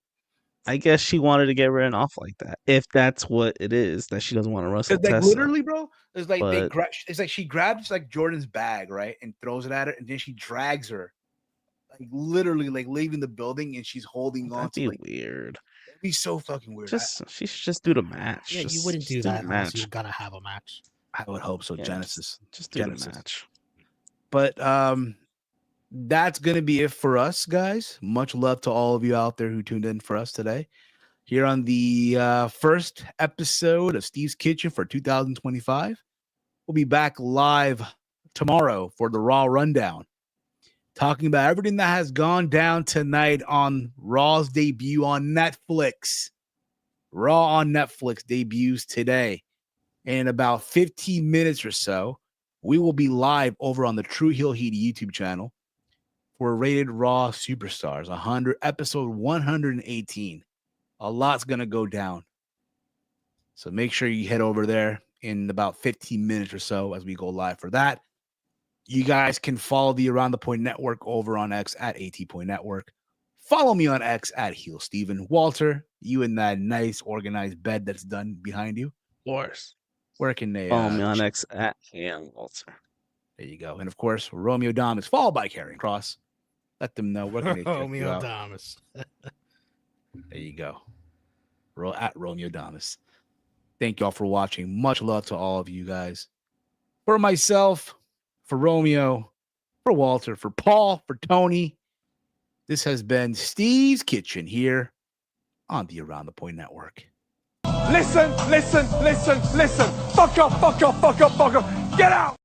I guess she wanted to get written off like that. If that's what it is, that she doesn't want to wrestle It's like Tessa. literally, bro. It's like But- it's like she grabs like Jordan's bag, right, and throws it at her, and then she drags her, like literally, like leaving the building, and she's holding on That'd to be like. weird. It'd be so fucking weird. She should just do the match. Yeah, you Just- wouldn't just do the that unless match. you gotta have a match. I would hope so. Yeah, Genesis. Just do Genesis. the match. But that's gonna be it for us, guys. Much love to all of you out there who tuned in for us today. Here on the first episode of Steve's Kitchen for 2025. We'll be back live tomorrow for the Raw Rundown, talking about everything that has gone down tonight on Raw's debut on Netflix. Raw on Netflix debuts today. In about 15 minutes or so, we will be live over on the True Heel Heat YouTube channel for Rated Raw Superstars, episode 118. A lot's going to go down. So make sure you head over there in about 15 minutes or so as we go live for that. You guys can follow the Around the Point Network over on X at AT Point Network. Follow me on X at Heel Steven. Walter, you in that nice organized bed that's done behind you. Of course. Where can they Follow me on X at Cam Walter. There you go. And of course, Romeo Dom is followed by Karrion Kross. Let them know where can they check you Romeo out. Damas. There you go. At Romeo Damas. Thank y'all for watching. Much love to all of you guys. For myself, for Romeo, for Walter, for Paul, for Tony, this has been Steve's Kitchen here on the Around the Point Network. Listen. Fuck up. Get out.